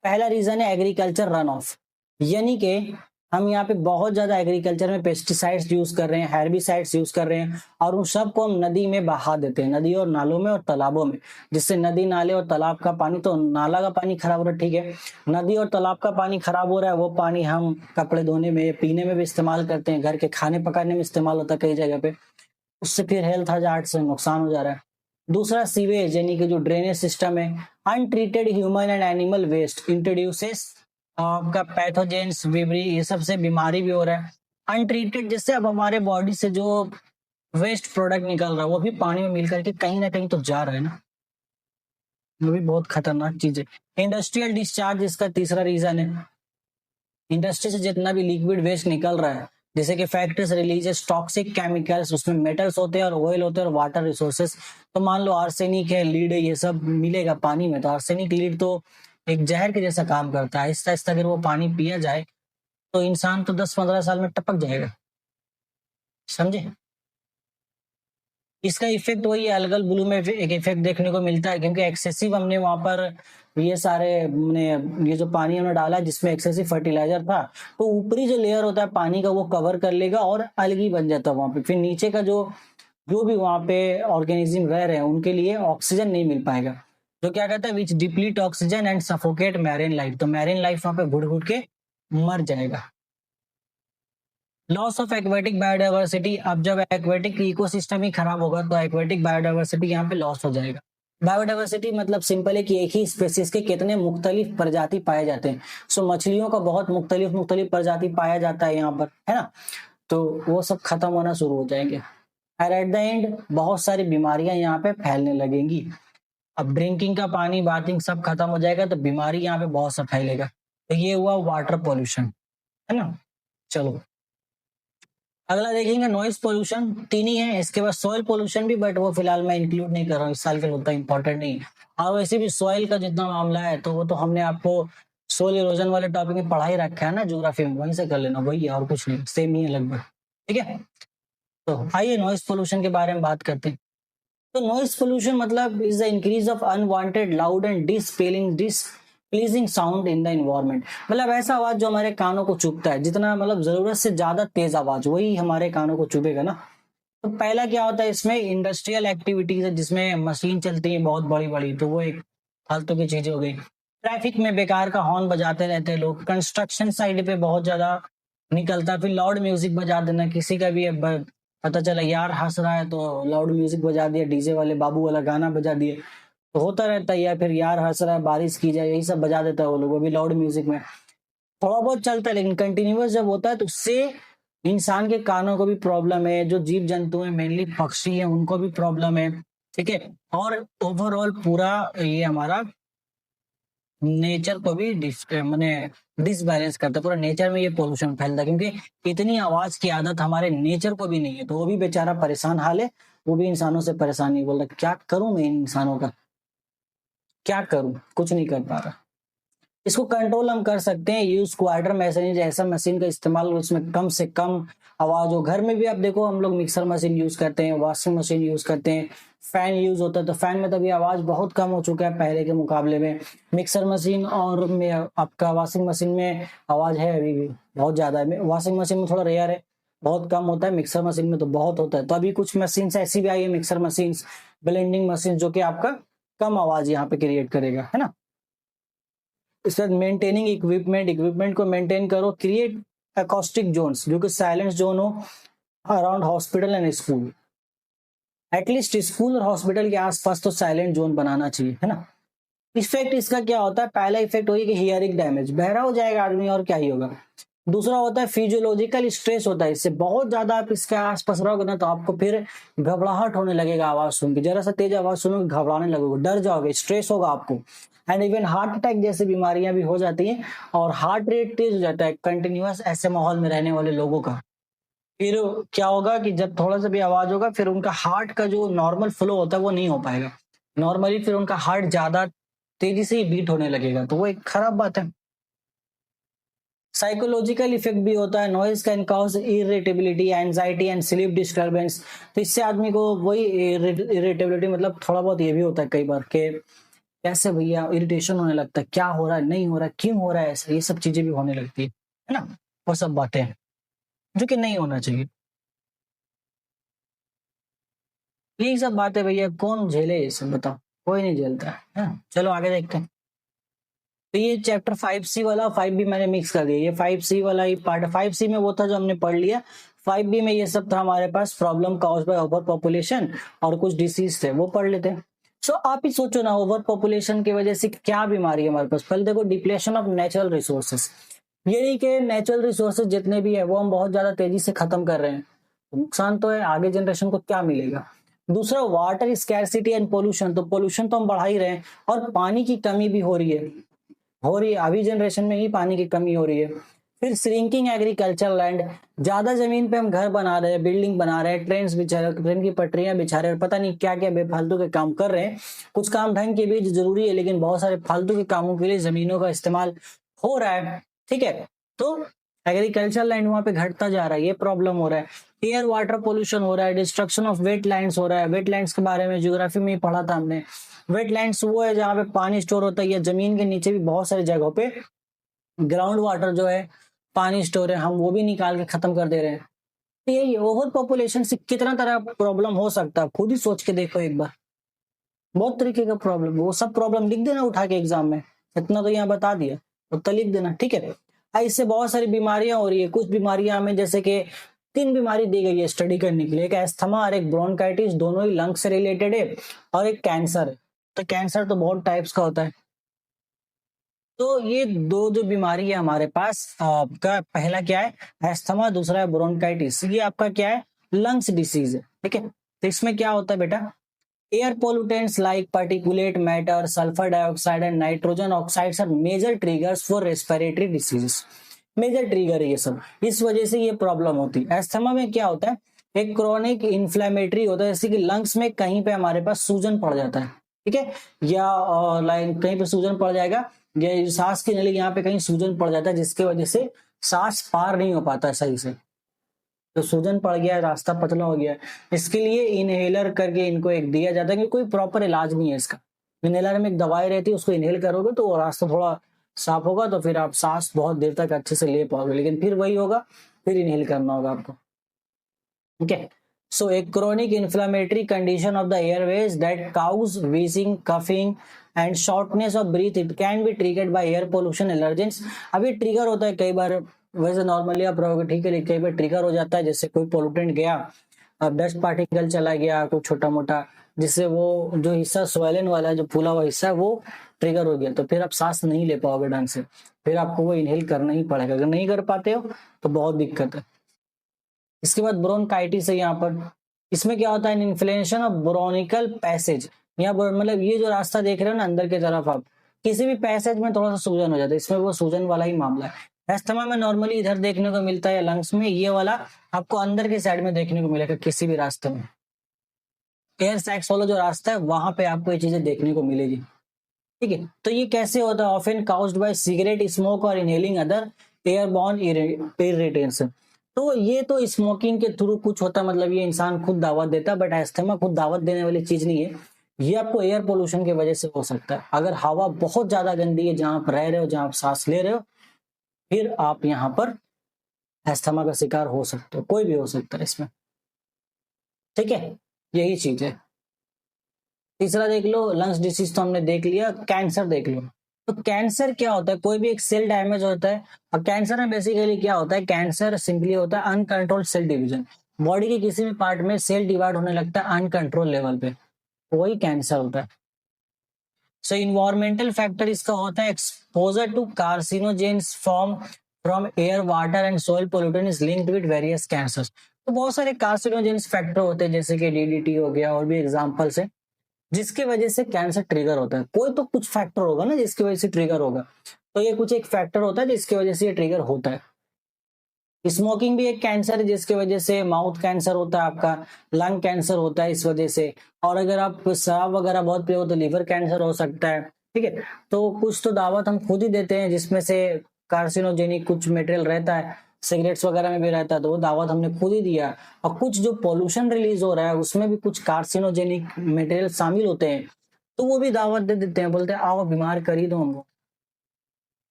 पहला रीजन है एग्रीकल्चर रन ऑफ, यानी कि हम यहाँ पे बहुत ज्यादा एग्रीकल्चर में पेस्टिसाइड्स यूज कर रहे हैं, हेर्बिसाइड्स यूज कर रहे हैं, और उन सबको हम नदी में बहा देते हैं, नदी और नालों में और तालाबों में, जिससे नदी नाले और तालाब का पानी, तो नाला का पानी खराब हो रहा है, ठीक है, नदी और तालाब का पानी खराब हो रहा है, वो पानी हम कपड़े धोने में, पीने में भी इस्तेमाल करते हैं, घर के खाने पकाने में इस्तेमाल होता है कई जगह पे, उससे फिर हेल्थ हजार्ड से नुकसान हो जा रहा है। दूसरा सीवेज, यानी कि जो ड्रेनेज सिस्टम है, untreated human and animal waste introduces आपका पैथोजेंस, विबरी, ये सब से बीमारी भी हो रहा है। अनट्रीटेड जैसे अब हमारे बॉडी से जो वेस्ट प्रोडक्ट निकल रहा है वो भी पानी में मिल करके कहीं ना कहीं तो जा रहा है ना, वो भी बहुत खतरनाक चीज है। इंडस्ट्रियल डिस्चार्ज इसका तीसरा रीजन है। इंडस्ट्री से जितना भी लिक्विड वेस्ट निकल रहा है, जैसे कि फैक्ट्रीज रिलीजेस टॉक्सिक केमिकल्स, उसमें मेटल्स होते हैं और ऑयल होते हैं और वाटर रिसोर्सेस, तो मान लो आर्सेनिक है, लीड है, ये सब मिलेगा पानी में, तो आर्सेनिक लीड तो एक जहर के जैसा काम करता है, आहिस्ता आहिस्ता अगर वो पानी पिया जाए तो इंसान तो 10-15 साल में टपक जाएगा, समझे? इसका इफेक्ट वही एल्गल ब्लू में एक इफेक्ट देखने को मिलता है, क्योंकि एक्सेसिव हमने वहां पर ये सारे ये जो पानी हमने डाला जिसमें एक्सेसिव फर्टिलाइजर था, तो ऊपरी जो लेयर होता है पानी का वो कवर कर लेगा और अलगी बन जाता है वहां पे, फिर नीचे का जो जो भी वहां पे ऑर्गेनिज्म रह रहे हैं उनके लिए ऑक्सीजन नहीं मिल पाएगा, जो क्या कहता है which deplete oxygen and suffocate marine life, तो मैरीन लाइफ वहां पे घुट घुट के मर जाएगा। लॉस ऑफ एक्वेटिक बायोडाइवर्सिटी, अब जब एक्वेटिक इकोसिस्टम ही खराब होगा तो एक्वेटिक बायोडाइवर्सिटी यहाँ पे लॉस हो जाएगा। बायोडाइवर्सिटी मतलब सिंपल है कि एक ही स्पेसीज के कितने मुख्तलिफ प्रजाति पाए जाते हैं, सो मछलियों का बहुत मुख्तलिफ मुख्तलिफ प्रजाति पाया जाता है यहाँ पर, है ना, तो वो सब खत्म होना शुरू हो जाएंगे, और एट द एंड बहुत सारी बीमारियां यहाँ पे फैलने लगेंगी। अब ड्रिंकिंग का पानी, बाथिंग सब खत्म हो जाएगा तो बीमारी यहाँ पे बहुत सा फैलेगा। तो ये हुआ वाटर पॉल्यूशन, है ना। चलो अगला देखेंगे नॉइस पोल्यूशन, तीन ही है, इसके बाद सॉइल पोल्यूशन भी, बट वो फिलहाल मैं इंक्लूड नहीं कर रहा हूँ, इस साल के लिए उतना इंपॉर्टेंट नहीं है। और वैसे भी सॉइल का जितना मामला है तो वो तो हमने आपको सोइल इरोजन वाले टॉपिक में पढ़ा ही रखा है ना ज्योग्राफी में, वहीं से कर लेना, वही है और कुछ नहीं, सेम ही है लगभग, ठीक है। तो आइए नॉइस पोल्यूशन के बारे में बात करते हैं। तो नॉइस पोल्यूशन मतलब is the increase of unwanted loud and displeasing sound in the environment, मतलब ऐसा आवाज जो हमारे कानों को चुभता है, जितना मतलब जरूरत से ज्यादा तेज आवाज वही हमारे कानों को चुभेगा ना। तो पहला क्या होता है इसमें, इंडस्ट्रियल एक्टिविटीज है जिसमें मशीन चलती है बहुत बड़ी बड़ी, तो वो एक फालतू की चीजें हो गई। ट्रैफिक में बेकार का हॉर्न बजाते रहते हैं लोग, कंस्ट्रक्शन साइड पे बहुत ज्यादा निकलता है, फिर लाउड म्यूजिक बजा देना, किसी का भी पता चला यार हंस रहा है तो लाउड म्यूजिक बजा दिया, डीजे वाले बाबू वाला गाना बजा दिए, तो होता रहता है, या फिर यार हंस रहा है बारिश की जाए, यही सब बजा देता है वो लोग, वो भी लाउड म्यूजिक में थोड़ा बहुत चलता है, लेकिन कंटिन्यूअस जब होता है तो उससे इंसान के कानों को भी प्रॉब्लम है, जो जीव जंतु है मेनली पक्षी है उनको भी प्रॉब्लम है, ठीक है, और ओवरऑल पूरा ये हमारा नेचर को भी मैंने डिसबैलेंस करता है, पूरा नेचर में ये पोल्यूशन फैलता है, क्योंकि इतनी आवाज की आदत हमारे नेचर को भी नहीं है, तो वो भी बेचारा परेशान हाल है, वो भी इंसानों से परेशान नहीं, बोल रहा क्या करूं मैं इन इंसानों का, क्या करूं, कुछ नहीं कर पा रहा। इसको कंट्रोल हम कर सकते हैं, यूज क्वार्टर मशीन, ऐसा मशीन का इस्तेमाल उसमें कम से कम आवाज हो। घर में भी आप देखो हम लोग मिक्सर मशीन यूज करते हैं, वॉशिंग मशीन यूज करते हैं, फैन यूज होता है, तो फैन में तो अभी आवाज बहुत कम हो चुका है पहले के मुकाबले में। मिक्सर मशीन और में आपका वॉशिंग मशीन में आवाज है अभी भी बहुत ज्यादा है, वॉशिंग मशीन में थोड़ा रेयर है, बहुत कम होता है, मिक्सर मशीन में तो बहुत होता है। तो अभी कुछ मशीन ऐसी भी आई है, मिक्सर मशीन, ब्लेंडिंग मशीन, जो कि आपका कम आवाज यहाँ पे क्रिएट करेगा, है ना। इसके बाद मेंटेनिंग इक्विपमेंट, इक्विपमेंट को मेंटेन करो, क्रिएट एकॉस्टिक जोन्स, जो कि साइलेंस जोन हो around hospital and school, at least school और हॉस्पिटल के आसपास तो साइलेंट जोन बनाना चाहिए, है ना। इफेक्ट इसका क्या होता है, पहला इफेक्ट होगी कि हियरिंग डैमेज, बहरा हो जाएगा आदमी और क्या ही होगा। दूसरा होता है फिजियोलॉजिकल स्ट्रेस होता है, इससे बहुत ज्यादा आप इसके आसपास रहोगे ना तो आपको फिर घबराहट होने लगेगा आवाज सुन के, जरा सा तेज आवाज सुनोगे घबराने लगोगे, डर जाओगे, स्ट्रेस होगा आपको। एंड इवन हार्ट अटैक जैसी बीमारियां भी हो जाती हैं, और हार्ट रेट तेज हो जाता है कंटिन्यूअस ऐसे माहौल में रहने वाले लोगों का। फिर क्या होगा कि जब थोड़ा सा भी आवाज होगा फिर उनका हार्ट का जो नॉर्मल फ्लो होता है वो नहीं हो पाएगा, नॉर्मली फिर उनका हार्ट ज्यादा तेजी से ही बीट होने लगेगा, तो वो एक खराब बात है। साइकोलॉजिकल इफेक्ट भी होता है, noise can cause irritability, anxiety and sleep disturbance. तो इससे आदमी को वही इरिटेबिलिटी मतलब थोड़ा बहुत ये भी होता है कई बार कि कैसे भैया इरिटेशन होने लगता है, क्या हो रहा है, नहीं हो रहा है, क्यों हो रहा है ऐसा, ये सब चीजें भी होने लगती है ना। वो सब बातें हैं जो कि नहीं होना चाहिए। यही सब बातें भैया कौन झेले ये सब बताओ, कोई नहीं झेलता है ना? चलो आगे देखते हैं। तो ये चैप्टर 5C वाला 5B मैंने मिक्स कर दिया, ये 5C वाला ही पार्ट। 5C में वो था जो हमने पढ़ लिया, 5B में ये सब था हमारे पास, problem caused by overpopulation और कुछ डिसीज थे वो पढ़ लेते हैं। सो आप ही सोचो ना, ओवर पॉपुलेशन की वजह से क्या बीमारी है हमारे पास। पहले देखो, डिप्लेशन ऑफ नेचुरल रिसोर्सेस, ये नहीं कि नेचुरल रिसोर्सेज जितने भी है वो हम बहुत ज्यादा तेजी से खत्म कर रहे हैं, नुकसान तो है, आगे जनरेशन को क्या मिलेगा। दूसरा, वाटर स्कैरसिटी एंड पोल्यूशन, तो पोल्यूशन तो हम बढ़ा ही रहे हैं, और पानी की कमी भी हो रही है अभी जनरेशन में ही पानी की कमी हो रही है। फिर श्रिंकिंग एग्रीकल्चर लैंड, ज्यादा जमीन पे हम घर बना रहे हैं, बिल्डिंग बना रहे हैं, ट्रेन की पटरियां बिछा रहे हैं, पता नहीं क्या क्या बेफालतू के काम कर रहे हैं। कुछ काम ढंग के भी जरूरी है, लेकिन बहुत सारे फालतू के कामों के लिए जमीनों का इस्तेमाल हो रहा है, ठीक है। तो एग्रीकल्चर लैंड वहां पे घटता जा रहा है, ये प्रॉब्लम हो रहा है। एयर वाटर पोल्यूशन हो रहा है, डिस्ट्रक्शन ऑफ वेटलैंड्स हो रहा है। वेटलैंड्स के बारे में ज्योग्राफी में ही पढ़ा था हमने। वेटलैंड्स वो है जहाँ पे पानी स्टोर होता है, या जमीन के नीचे भी बहुत सारी जगहों पे ग्राउंड वाटर जो है पानी स्टोर है, हम वो भी निकाल के खत्म कर दे रहे हैं। तो यही ओवर पॉपुलेशन से कितना तरह प्रॉब्लम हो सकता है, खुद ही सोच के देखो एक बार, बहुत तरीके का प्रॉब्लम। वो सब प्रॉब्लम लिख देना उठा के एग्जाम में, इतना तो यहाँ बता दिया, उतना लिख देना, ठीक है। इससे बहुत सारी बीमारियां हो रही है, कुछ बीमारियां हमें जैसे कि 3 बीमारी दी गई है स्टडी करने के लिए, एक एस्थमा और एक ब्रोंकाइटिस, दोनों ही लंग से रिलेटेड है, और एक कैंसर है। तो कैंसर तो बहुत टाइप्स का होता है। तो ये दो जो बीमारी है हमारे पास, आपका पहला क्या है एस्थमा, दूसरा है ब्रोंकाइटिस, ये आपका क्या है लंग्स डिसीज है, ठीक है। तो इसमें क्या होता है बेटा, air pollutants like particulate matter, sulphur dioxide and nitrogen oxides are major triggers for respiratory diseases. Major trigger है ये सब, इस वजह से ये प्रॉब्लम होती है। एस्थमा में क्या होता है, एक क्रोनिक इन्फ्लेमेटरी होता है, जैसे कि लंग्स में कहीं पे हमारे पास सूजन पड़ जाता है, ठीक है, या लाइन कहीं पे सूजन पड़ जाएगा, या सांस की नली यहाँ पे कहीं सूजन पड़ जाता है, जिसकी वजह से सांस पार नहीं हो पाता सही से, तो सूजन पड़ गया, रास्ता पतला हो गया। इसके लिए इनहेलर करके इनको एक दिया जाता है, कि कोई प्रॉपर इलाज नहीं है इसका। इनहेलर में एक दवाई रहती है, उसको इनहेल करोगे तो वो रास्ता थोड़ा साफ होगा, तो फिर आप सांस बहुत देर तक अच्छे से ले पाओगे, लेकिन फिर वही होगा, फिर इनहेल करना होगा आपको, ठीक है। सो एक chronic inflammatory condition of the airways that causes wheezing, coughing and shortness of breath, it can be triggered by air pollution allergens. अभी ट्रिगर होता है कई बार, वैसे नॉर्मली आप रहोगे ठीक है, लेकिन कई बार ट्रिगर हो जाता है, जैसे कोई पोल्यूटेंट गया, अब डस्ट पार्टिकल चला गया कोई छोटा मोटा, जिससे वो जो हिस्सा स्वेलन वाला जो फूला हुआ हिस्सा है वो ट्रिगर हो गया, तो फिर आप सांस नहीं ले पाओगे ढंग से, फिर आपको वो इनहेल करना ही पड़ेगा। अगर नहीं कर पाते हो तो बहुत दिक्कत है। इसके बाद ब्रोंकाइटिस है यहाँ पर, इसमें क्या होता है इन्फ्लेमेशन ऑफ ब्रोनिकल पैसेज, यहाँ पर मतलब ये जो रास्ता देख रहे हो ना अंदर की तरफ, आप किसी भी पैसेज में थोड़ा सा सूजन हो जाता है, इसमें वो सूजन वाला ही मामला है। अस्थमा में नॉर्मली इधर देखने को मिलता है लंग्स में, ये वाला आपको अंदर के साइड में देखने को मिलेगा किसी भी रास्ते में, एयर सैक्स वाला जो रास्ता है वहां पे आपको ये चीजें देखने को मिलेगी, ठीक है। तो ये कैसे होता है, often caused bye cigarette smoke और इनहेलिंग अदर एयरबॉर्न इरिटेंट्स। तो ये तो स्मोकिंग के थ्रू कुछ होता है, मतलब ये इंसान खुद दावत देता है, बट अस्थमा खुद दावत देने वाली चीज नहीं है, ये आपको एयर पोल्यूशन की वजह से हो सकता है। अगर हवा बहुत ज्यादा गंदी है जहां आप रह रहे हो, जहां आप सांस ले रहे हो, फिर आप यहाँ पर अस्थमा का शिकार हो सकते हो, कोई भी हो सकता है इसमें, ठीक है, यही चीज है। तीसरा देख लो, लंग्स डिसीज तो हमने देख लिया, कैंसर देख लो। तो कैंसर क्या होता है, कोई भी एक सेल डैमेज होता है, और कैंसर में बेसिकली क्या होता है, कैंसर सिंपली होता है अनकंट्रोल्ड सेल डिवीजन, बॉडी के किसी भी पार्ट में सेल डिवाइड होने लगता है अनकंट्रोल लेवल पे, वही कैंसर होता है। सो इन्वायरमेंटल फैक्टर इसका होता है exposure to carcinogens from from air, water and soil pollution is linked with various cancers. तो बहुत सारे कार्सिनोजेनिक फैक्टर होते हैं, जैसे कि डीडीटी हो गया, और भी एग्जांपल्स है, जिसकी वजह से कैंसर ट्रिगर होता है। कोई तो कुछ फैक्टर होगा ना जिसकी वजह से ट्रिगर होगा, तो ये कुछ एक फैक्टर होता है जिसकी वजह से ये ट्रिगर होता है। स्मोकिंग भी एक कैंसर है, जिसकी वजह से माउथ कैंसर होता है आपका, लंग कैंसर होता है इस वजह से, और अगर आप शराब वगैरह बहुत पियो तो लिवर कैंसर हो सकता है। ठीक है, तो कुछ तो दावत हम खुद ही देते हैं जिसमें से कार्सिनोजेनिक कुछ मटेरियल रहता है, सिगरेट्स वगैरह में भी रहता है, तो वो दावत हमने खुद ही दिया। और कुछ जो पोल्यूशन रिलीज हो रहा है उसमें भी कुछ कार्सिनोजेनिक मटेरियल शामिल होते हैं, तो वो भी दावत दे देते हैं, बोलते हैं आओ बीमार कर ही दो हमको।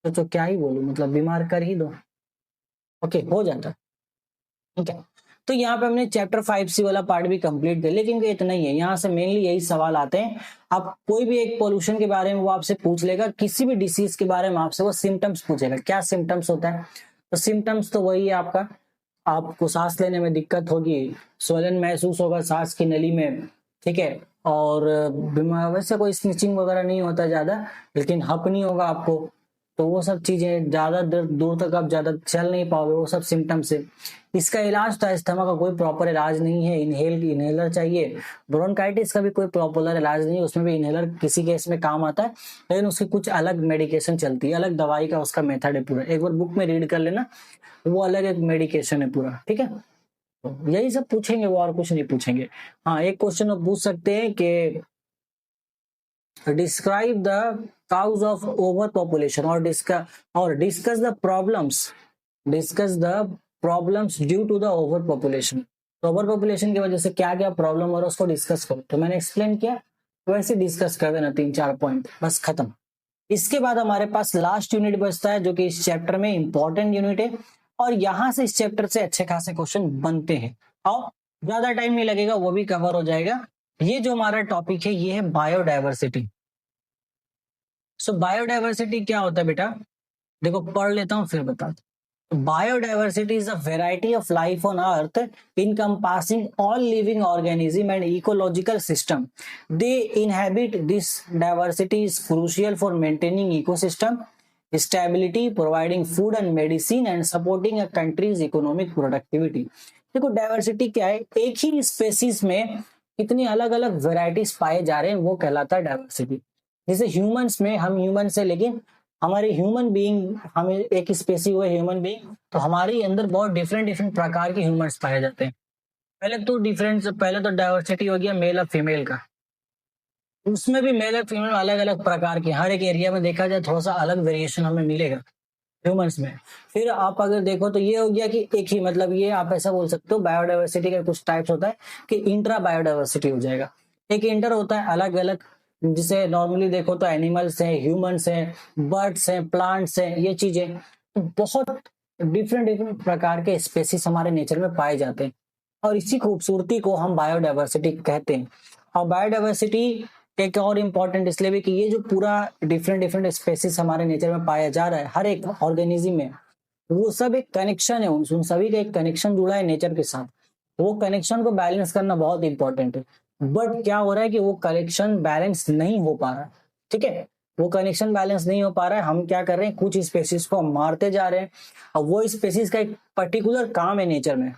तो क्या ही बोलूं, मतलब बीमार कर ही दो। ओके, हो जाता है। ठीक है, तो यहाँ पे हमने चैप्टर 5C वाला पार्ट भी कंप्लीट किया, लेकिन ये इतना ही है। यहाँ से मेनली यही सवाल आते हैं। आप कोई भी एक पोल्यूशन के बारे में वो आपसे पूछ लेगा, किसी भी डिसीज के बारे में आपसे वो सिम्टम्स पूछेगा, क्या सिम्टम्स होता है। तो सिम्टम्स तो वही है आपका, आपको सांस लेने में दिक्कत होगी, स्वलन महसूस होगा सांस की नली में, ठीक है, और बीमार वैसे कोई स्निचिंग वगैरह नहीं होता ज्यादा, लेकिन हपनी होगा आपको। तो वो सब चीजें, ज्यादा दूर दूर तक आप ज्यादा चल नहीं पाओगे, वो सब सिम्टम्स है। इसका इलाज तो अस्थमा का कोई प्रॉपर इलाज नहीं है, इनहेलर चाहिए। ब्रोंकाइटिस का भी कोई प्रॉपर इलाज नहीं है, उसमें भी इनहेलर किसी केस में काम आता है, लेकिन उसकी कुछ अलग मेडिकेशन चलती है, अलग दवाई का उसका मेथड है पूरा, एक बार बुक में रीड कर लेना, वो अलग एक मेडिकेशन है पूरा। ठीक है, तो यही सब पूछेंगे वो, और कुछ नहीं पूछेंगे। हाँ, एक क्वेश्चन वो पूछ सकते हैं कि describe the cause of overpopulation, और discuss the problems due to the overpopulation. तो ओवर पॉपुलेशन की वजह से क्या क्या प्रॉब्लम हो रहा है उसको डिस्कस करो। तो मैंने एक्सप्लेन किया, तो वैसे डिस्कस कर देना 3-4 पॉइंट, बस खत्म। इसके बाद हमारे पास लास्ट यूनिट बचता है, जो कि इस चैप्टर में इंपॉर्टेंट यूनिट है, और यहां से इस चैप्टर से अच्छे खासे क्वेश्चन बनते हैं, और ज्यादा टाइम नहीं लगेगा, वो भी कवर हो जाएगा। ये जो हमारा टॉपिक है ये है बायोडायवर्सिटी। सो बायोडायवर्सिटी क्या होता है बेटा, देखो पढ़ लेता हूँ फिर बताता हूँ। Biodiversity is a variety of life on earth encompassing all living organism and ecological system. They inhabit this diversity is crucial for maintaining ecosystem stability, providing food and medicine and supporting a country's economic productivity. देखो diversity क्या है, एक ही species में कितनी अलग अलग varieties पाए जा रहे हैं, वो कहलाता है डाइवर्सिटी। जैसे ह्यूमंस में हम ह्यूमन से, लेकिन हमारे ह्यूमन बीइंग, हमें एक स्पेसी हुए ह्यूमन बीइंग, तो हमारे अंदर बहुत डिफरेंट डिफरेंट प्रकार के ह्यूमंस पाए जाते हैं। पहले तो डाइवर्सिटी हो गया मेल और फीमेल का, उसमें भी मेल और फीमेल अलग अलग प्रकार के, हर एक एरिया में देखा जाए थोड़ा सा अलग वेरिएशन हमें मिलेगा ह्यूमंस में। फिर आप अगर देखो तो ये हो गया कि एक ही, मतलब ये आप ऐसा बोल सकते हो बायोडाइवर्सिटी का कुछ टाइप्स होता है कि इंट्रा बायोडाइवर्सिटी हो जाएगा। एक इंटर होता है अलग अलग, जिसे नॉर्मली देखो तो एनिमल्स हैं, ह्यूमंस हैं, बर्ड्स हैं, प्लांट्स हैं, ये चीजें तो बहुत डिफरेंट डिफरेंट प्रकार के स्पेसीज हमारे नेचर में पाए जाते हैं, और इसी खूबसूरती को हम बायोडाइवर्सिटी कहते हैं। और बायोडाइवर्सिटी एक और इम्पोर्टेंट इसलिए भी कि ये जो पूरा डिफरेंट डिफरेंट स्पेसीज हमारे नेचर में पाया जा रहा है, हर एक ऑर्गेनिज्म में, वो सब एक कनेक्शन है, उन सभी का एक कनेक्शन जुड़ा है नेचर के साथ। वो कनेक्शन को बैलेंस करना बहुत इंपॉर्टेंट है, बट क्या हो रहा है कि वो कनेक्शन बैलेंस नहीं हो पा रहा है। ठीक है, वो कनेक्शन बैलेंस नहीं हो पा रहा है, हम क्या कर रहे हैं, कुछ स्पेसीज को हम मारते जा रहे हैं, और वो स्पेसीज का एक पर्टिकुलर काम है नेचर में।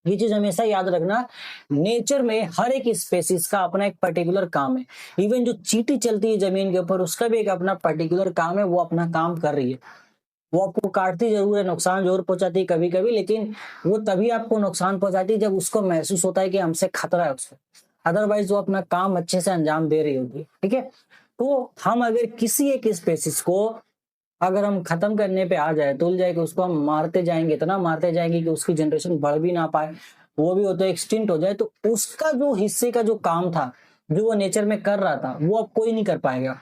ये चीज हमेशा याद रखना, नेचर में हर एक स्पेसीज का अपना एक पर्टिकुलर काम है। इवन जो चींटी चलती है जमीन के ऊपर, उसका भी एक अपना पर्टिकुलर काम है, वो अपना काम कर रही है। वो आपको काटती जरूर है, नुकसान जरूर पहुंचाती है कभी कभी, लेकिन वो तभी आपको नुकसान पहुंचाती है जब उसको महसूस होता है कि हमसे खतरा है उसको, अदरवाइज वो अपना काम अच्छे से अंजाम दे रही होगी। ठीक है, तो हम अगर किसी एक स्पेसीज को अगर हम खत्म करने पे आ जाए, तुल जाए कि उसको हम मारते जाएंगे, इतना मारते जाएंगे कि उसकी जनरेशन बढ़ भी ना पाए, वो भी होता है एक्सटिंक्ट हो जाए, तो उसका जो हिस्से का जो काम था, जो वो नेचर में कर रहा था, वो अब कोई नहीं कर पाएगा,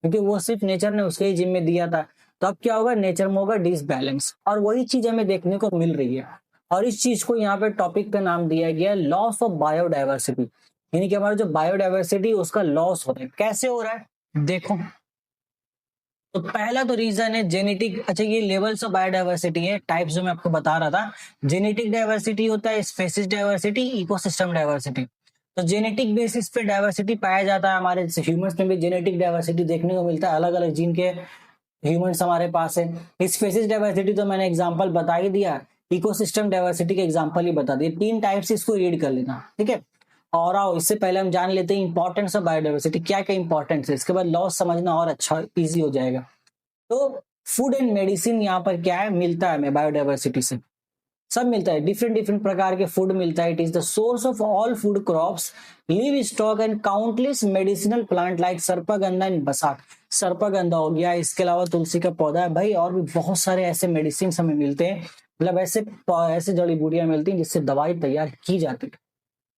क्योंकि वो सिर्फ नेचर ने उसके ही जिम्मे दिया था। तो अब क्या होगा, नेचर में होगा डिसबैलेंस, और वही चीज हमें देखने को मिल रही है। और इस चीज को यहाँ पे टॉपिक का नाम दिया गया लॉस ऑफ बायोडाइवर्सिटी, यानी कि हमारा जो बायोडाइवर्सिटी उसका लॉस हो रहा है। कैसे हो रहा है देखो, तो पहला तो रीजन है जेनेटिक। अच्छा, ये लेवल्स ऑफ बायोडाइवर्सिटी है, टाइप्स जो मैं आपको बता रहा था। जेनेटिक डाइवर्सिटी होता है, स्पेसीज डाइवर्सिटी, इकोसिस्टम डाइवर्सिटी। तो जेनेटिक बेसिस पे डाइवर्सिटी पाया जाता है, हमारे ह्यूमंस में भी जेनेटिक डाइवर्सिटी देखने को मिलता है, अलग अलग जीन के ह्यूमंस हमारे पास है। स्पेसीज डाइवर्सिटी तो मैंने एग्जांपल बता ही दिया, इकोसिस्टम डाइवर्सिटी के एग्जांपल ही बता दिए। 3 टाइप से इसको रीड कर लेना, ठीक है। और आओ इससे पहले हम जान लेते हैं इंपॉर्टेंस ऑफ बायोडाइवर्सिटी, क्या क्या इंपॉर्टेंस है, इसके बाद लॉस समझना और अच्छा इजी हो जाएगा। तो फूड एंड मेडिसिन यहाँ पर क्या है, मिलता है हमें बायोडाइवर्सिटी से, सब मिलता है, डिफरेंट डिफरेंट प्रकार के फूड मिलता है। It is the source of all food crops, livestock and countless medicinal plant like sarpagandha and basak. सर्पगंधा हो गया, इसके अलावा तुलसी का पौधा है भाई, और भी बहुत सारे ऐसे मेडिसिन हमें मिलते हैं, मतलब ऐसे ऐसे जड़ी बूटियां मिलती हैं जिससे दवाई तैयार की जाती है।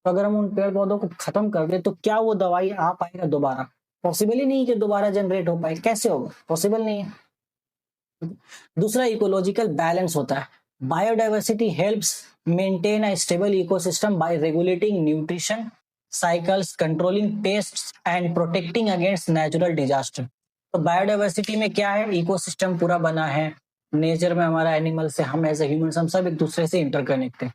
तो अगर हम उन पेड़ पौधों को खत्म कर दे तो क्या वो दवाई आ पाएगा दोबारा? पॉसिबल ही नहीं कि दोबारा जनरेट हो पाए, कैसे होगा, पॉसिबल नहीं है। दूसरा इकोलॉजिकल बैलेंस होता है। Biodiversity helps maintain a stable ecosystem bye regulating nutrition cycles, controlling pests and protecting against natural disaster. तो बायोडाइवर्सिटी में क्या है, इकोसिस्टम पूरा बना है, नेचर में हमारा एनिमल से हम एज ए ह्यूमन हम सब एक दूसरे से इंटरकनेक्ट है।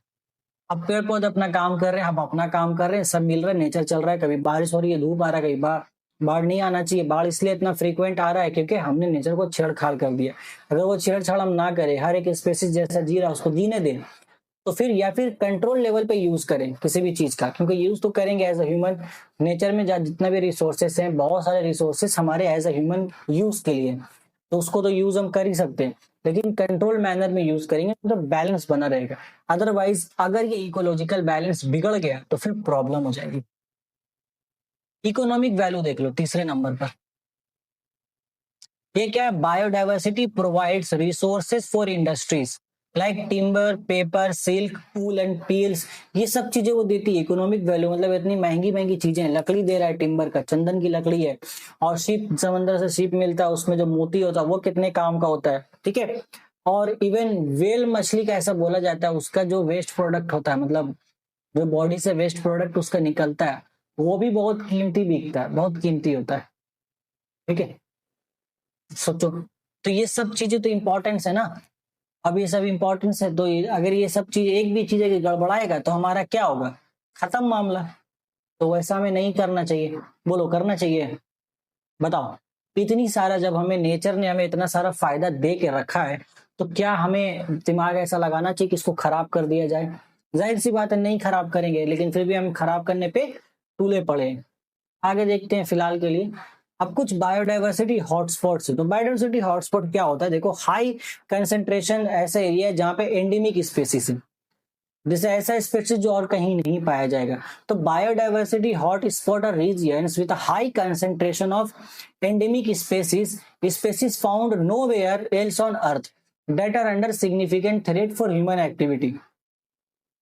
अब पेड़ पौधे अपना काम कर रहे हैं, हम अपना काम कर रहे हैं, सब मिल रहे हैं, नेचर चल रहा है, कभी बारिश हो रही है, धूप आ रहा है, कभी बाढ़ नहीं आना चाहिए, बाढ़ इसलिए इतना फ्रीक्वेंट आ रहा है क्योंकि हमने नेचर को छेड़छाड़ कर दिया। अगर वो छेड़छाड़ हम ना करें, हर एक स्पेसीज जैसा जी रहा है उसको जीने दें, तो फिर या फिर कंट्रोल लेवल पे यूज करें किसी भी चीज का, क्योंकि यूज तो करेंगे एज अ ह्यूमन। नेचर में जितना भी रिसोर्सेस हैं, बहुत सारे रिसोर्सेस हमारे एज अ ह्यूमन यूज के लिए, तो उसको तो यूज हम कर ही सकते हैं, लेकिन कंट्रोल मैनर में यूज करेंगे तो बैलेंस बना रहेगा। अदरवाइज अगर ये इकोलॉजिकल बैलेंस बिगड़ गया तो फिर प्रॉब्लम हो जाएगी। इकोनॉमिक वैल्यू देख लो तीसरे नंबर पर, ये क्या है, biodiversity provides resources for industries like timber, paper, silk, wool and peels. ये सब चीजें वो देती है इकोनॉमिक वैल्यू, मतलब इतनी महंगी महंगी चीजें हैं, लकड़ी दे रहा है, टिम्बर का, चंदन की लकड़ी है, और शिप, समंदर से शिप मिलता है, उसमें जो मोती होता है वो कितने काम का होता है, ठीक है। और इवन वेल मछली का ऐसा बोला जाता है, उसका जो वेस्ट प्रोडक्ट होता है, मतलब जो बॉडी से वेस्ट प्रोडक्ट उसका निकलता है, वो भी बहुत कीमती बिकता है, बहुत कीमती होता है, ठीक है। सोचो, तो ये सब चीजें तो इंपॉर्टेंस है ना। अब ये सब इंपॉर्टेंस है, तो अगर ये सब चीज एक भी चीज अगर गड़बड़ाएगा तो हमारा क्या होगा, खत्म मामला। तो वैसा हमें नहीं करना चाहिए, बोलो करना चाहिए, बताओ। इतनी सारा जब हमें नेचर ने हमें इतना सारा फायदा दे के रखा है, तो क्या हमें दिमाग ऐसा लगाना चाहिए कि इसको खराब कर दिया जाए? जाहिर सी बात है नहीं खराब करेंगे, लेकिन फिर भी हम खराब करने पे तुले पड़े हैं। आगे देखते हैं फिलहाल के लिए। अब कुछ बायोडाइवर्सिटी हॉटस्पॉट्स है। तो बायोडाइवर्सिटी हॉटस्पॉट क्या होता है, देखो, हाई कंसेंट्रेशन ऐसा एरिया है जहां पे एंडेमिक स्पेसीज है, जैसे ऐसा स्पेसीज जो और कहीं नहीं पाया जाएगा। तो biodiversity hot spot are regions with high concentration of endemic species, species found nowhere else on earth that are under significant threat for human activity.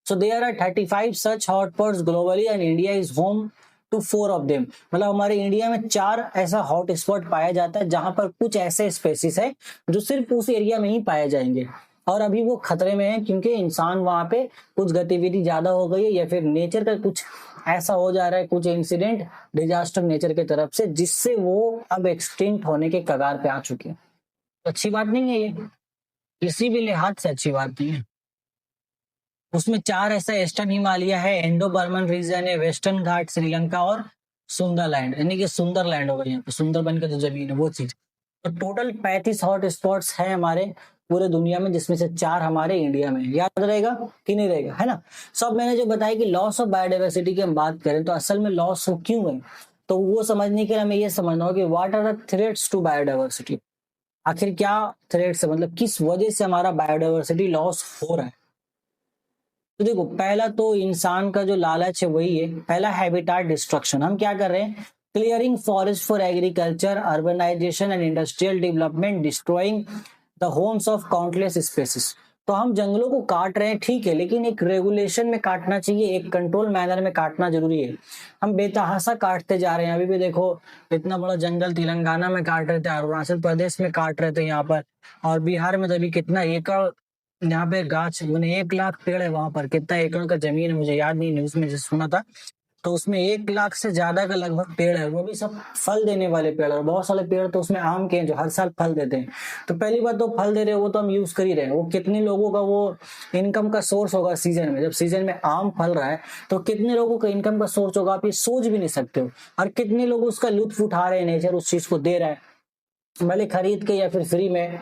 So there are 35 such hotspots globally and India is home to 4 of them. मतलब हमारे India में 4 ऐसा hot spot पाया जाता है जहां पर कुछ ऐसे स्पेसीज है जो सिर्फ उस एरिया में ही पाए जाएंगे, और अभी वो खतरे में है क्योंकि इंसान वहां पे कुछ गतिविधि ज्यादा हो गई है, या फिर नेचर का कुछ ऐसा हो जा रहा है, कुछ इंसिडेंट, डिजास्टर नेचर की तरफ से, जिससे वो अब एक्सटिंक्ट होने के कगार पे आ चुके हैं। तो अच्छी बात नहीं है ये, किसी भी लिहाज से अच्छी बात नहीं है। उसमें 4 ऐसा ईस्टर्न हिमालय है, इंडो बर्मन रीजन है, वेस्टर्न घाट, श्रीलंका और सुंदरलैंड, यानी कि सुंदरलैंड होगा यहाँ पे, सुंदरबन का जो जमीन है वो चीज। तो टोटल 35 हॉट स्पॉट्स है हमारे पूरे दुनिया में, जिसमें से 4 हमारे इंडिया में। याद रहेगा कि नहीं रहेगा, है ना। सब मैंने जो बताया कि लॉस ऑफ बायोडाइवर्सिटी की हम बात करें तो असल में लॉस हो क्यों है, तो वो समझने के लिए हमें ये समझना होगा कि what are the threats to biodiversity. आखिर क्या थ्रेट्स है, मतलब किस वजह से हमारा बायोडाइवर्सिटी लॉस हो रहा है। तो देखो, पहला तो इंसान का जो लालच है वही है, पहला हैबिटाट डिस्ट्रक्शन। हम क्या कर रहे हैं, clearing forest for agriculture, urbanisation and industrial development, destroying the homes of countless species. तो हम जंगलों को काट रहे हैं, ठीक है, लेकिन एक रेगुलेशन में काटना चाहिए, एक कंट्रोल मैनर में काटना जरूरी है। हम बेतहाशा काटते जा रहे हैं। अभी भी देखो, इतना बड़ा जंगल तेलंगाना में काट रहे थे, अरुणाचल प्रदेश में काट रहे थे यहाँ पर, और बिहार में तो अभी कितना एकड़ यहाँ पे गाछ, मैंने 1 लाख पेड़ है वहां पर, कितना एकड़ का जमीन है मुझे याद नहीं, न्यूज में जैसे सुना था, तो उसमें 1 लाख से ज्यादा का लगभग पेड़ है, वो भी सब फल देने वाले पेड़, और बहुत सारे पेड़ तो उसमें आम के हैं जो हर साल फल देते हैं। तो पहली बात तो फल दे रहे हैं वो तो हम यूज कर ही रहे हैं, वो कितने लोगों का वो इनकम का सोर्स होगा सीजन में, जब सीजन में आम फल रहा है तो कितने लोगों का इनकम का सोर्स होगा, आप ये सोच भी नहीं सकते हो। और कितने लोग उसका लुत्फ उठा रहे हैं, नेचर उस चीज को दे रहा है। भले खरीद के या फिर फ्री में,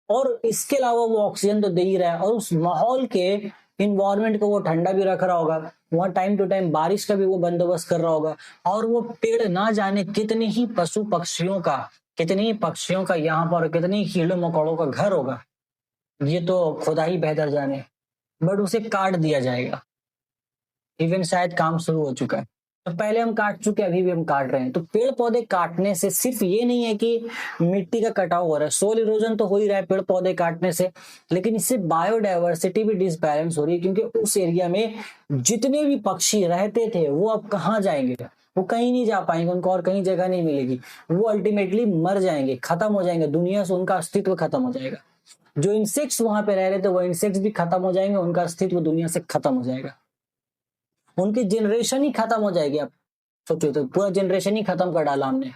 और इसके अलावा वो ऑक्सीजन तो दे ही रहा है, और उस माहौल के इन्वायरमेंट को वो ठंडा भी रख रहा होगा, वहाँ टाइम टू टाइम बारिश का भी वो बंदोबस्त कर रहा होगा, और वो पेड़ ना जाने कितने ही पशु पक्षियों का, कितनी ही पक्षियों का यहाँ पर कितनी कीड़े मकोड़ों का घर होगा, ये तो खुदा ही बेहतर जाने। बट उसे काट दिया जाएगा, इवन शायद काम शुरू हो चुका है, तो पहले हम काट चुके, अभी भी हम काट रहे हैं। तो पेड़ पौधे काटने से सिर्फ ये नहीं है कि मिट्टी का कटाव हो रहा है, सोल इरोजन तो हो ही रहा है पेड़ पौधे काटने से, लेकिन इससे बायोडायवर्सिटी भी डिसबैलेंस हो रही है, क्योंकि उस एरिया में जितने भी पक्षी रहते थे वो अब कहाँ जाएंगे, वो कहीं नहीं जा पाएंगे, उनको और कहीं जगह नहीं मिलेगी, वो अल्टीमेटली मर जाएंगे, खत्म हो जाएंगे, दुनिया से उनका अस्तित्व खत्म हो जाएगा। जो इंसेक्ट्स वहां पे रह रहे थे वो इंसेक्ट्स भी खत्म हो जाएंगे, उनका अस्तित्व दुनिया से खत्म हो जाएगा, उनकी जनरेशन ही खत्म हो जाएगी। आप सोचो तो पूरा जनरेशन ही खत्म कर डाला हमने।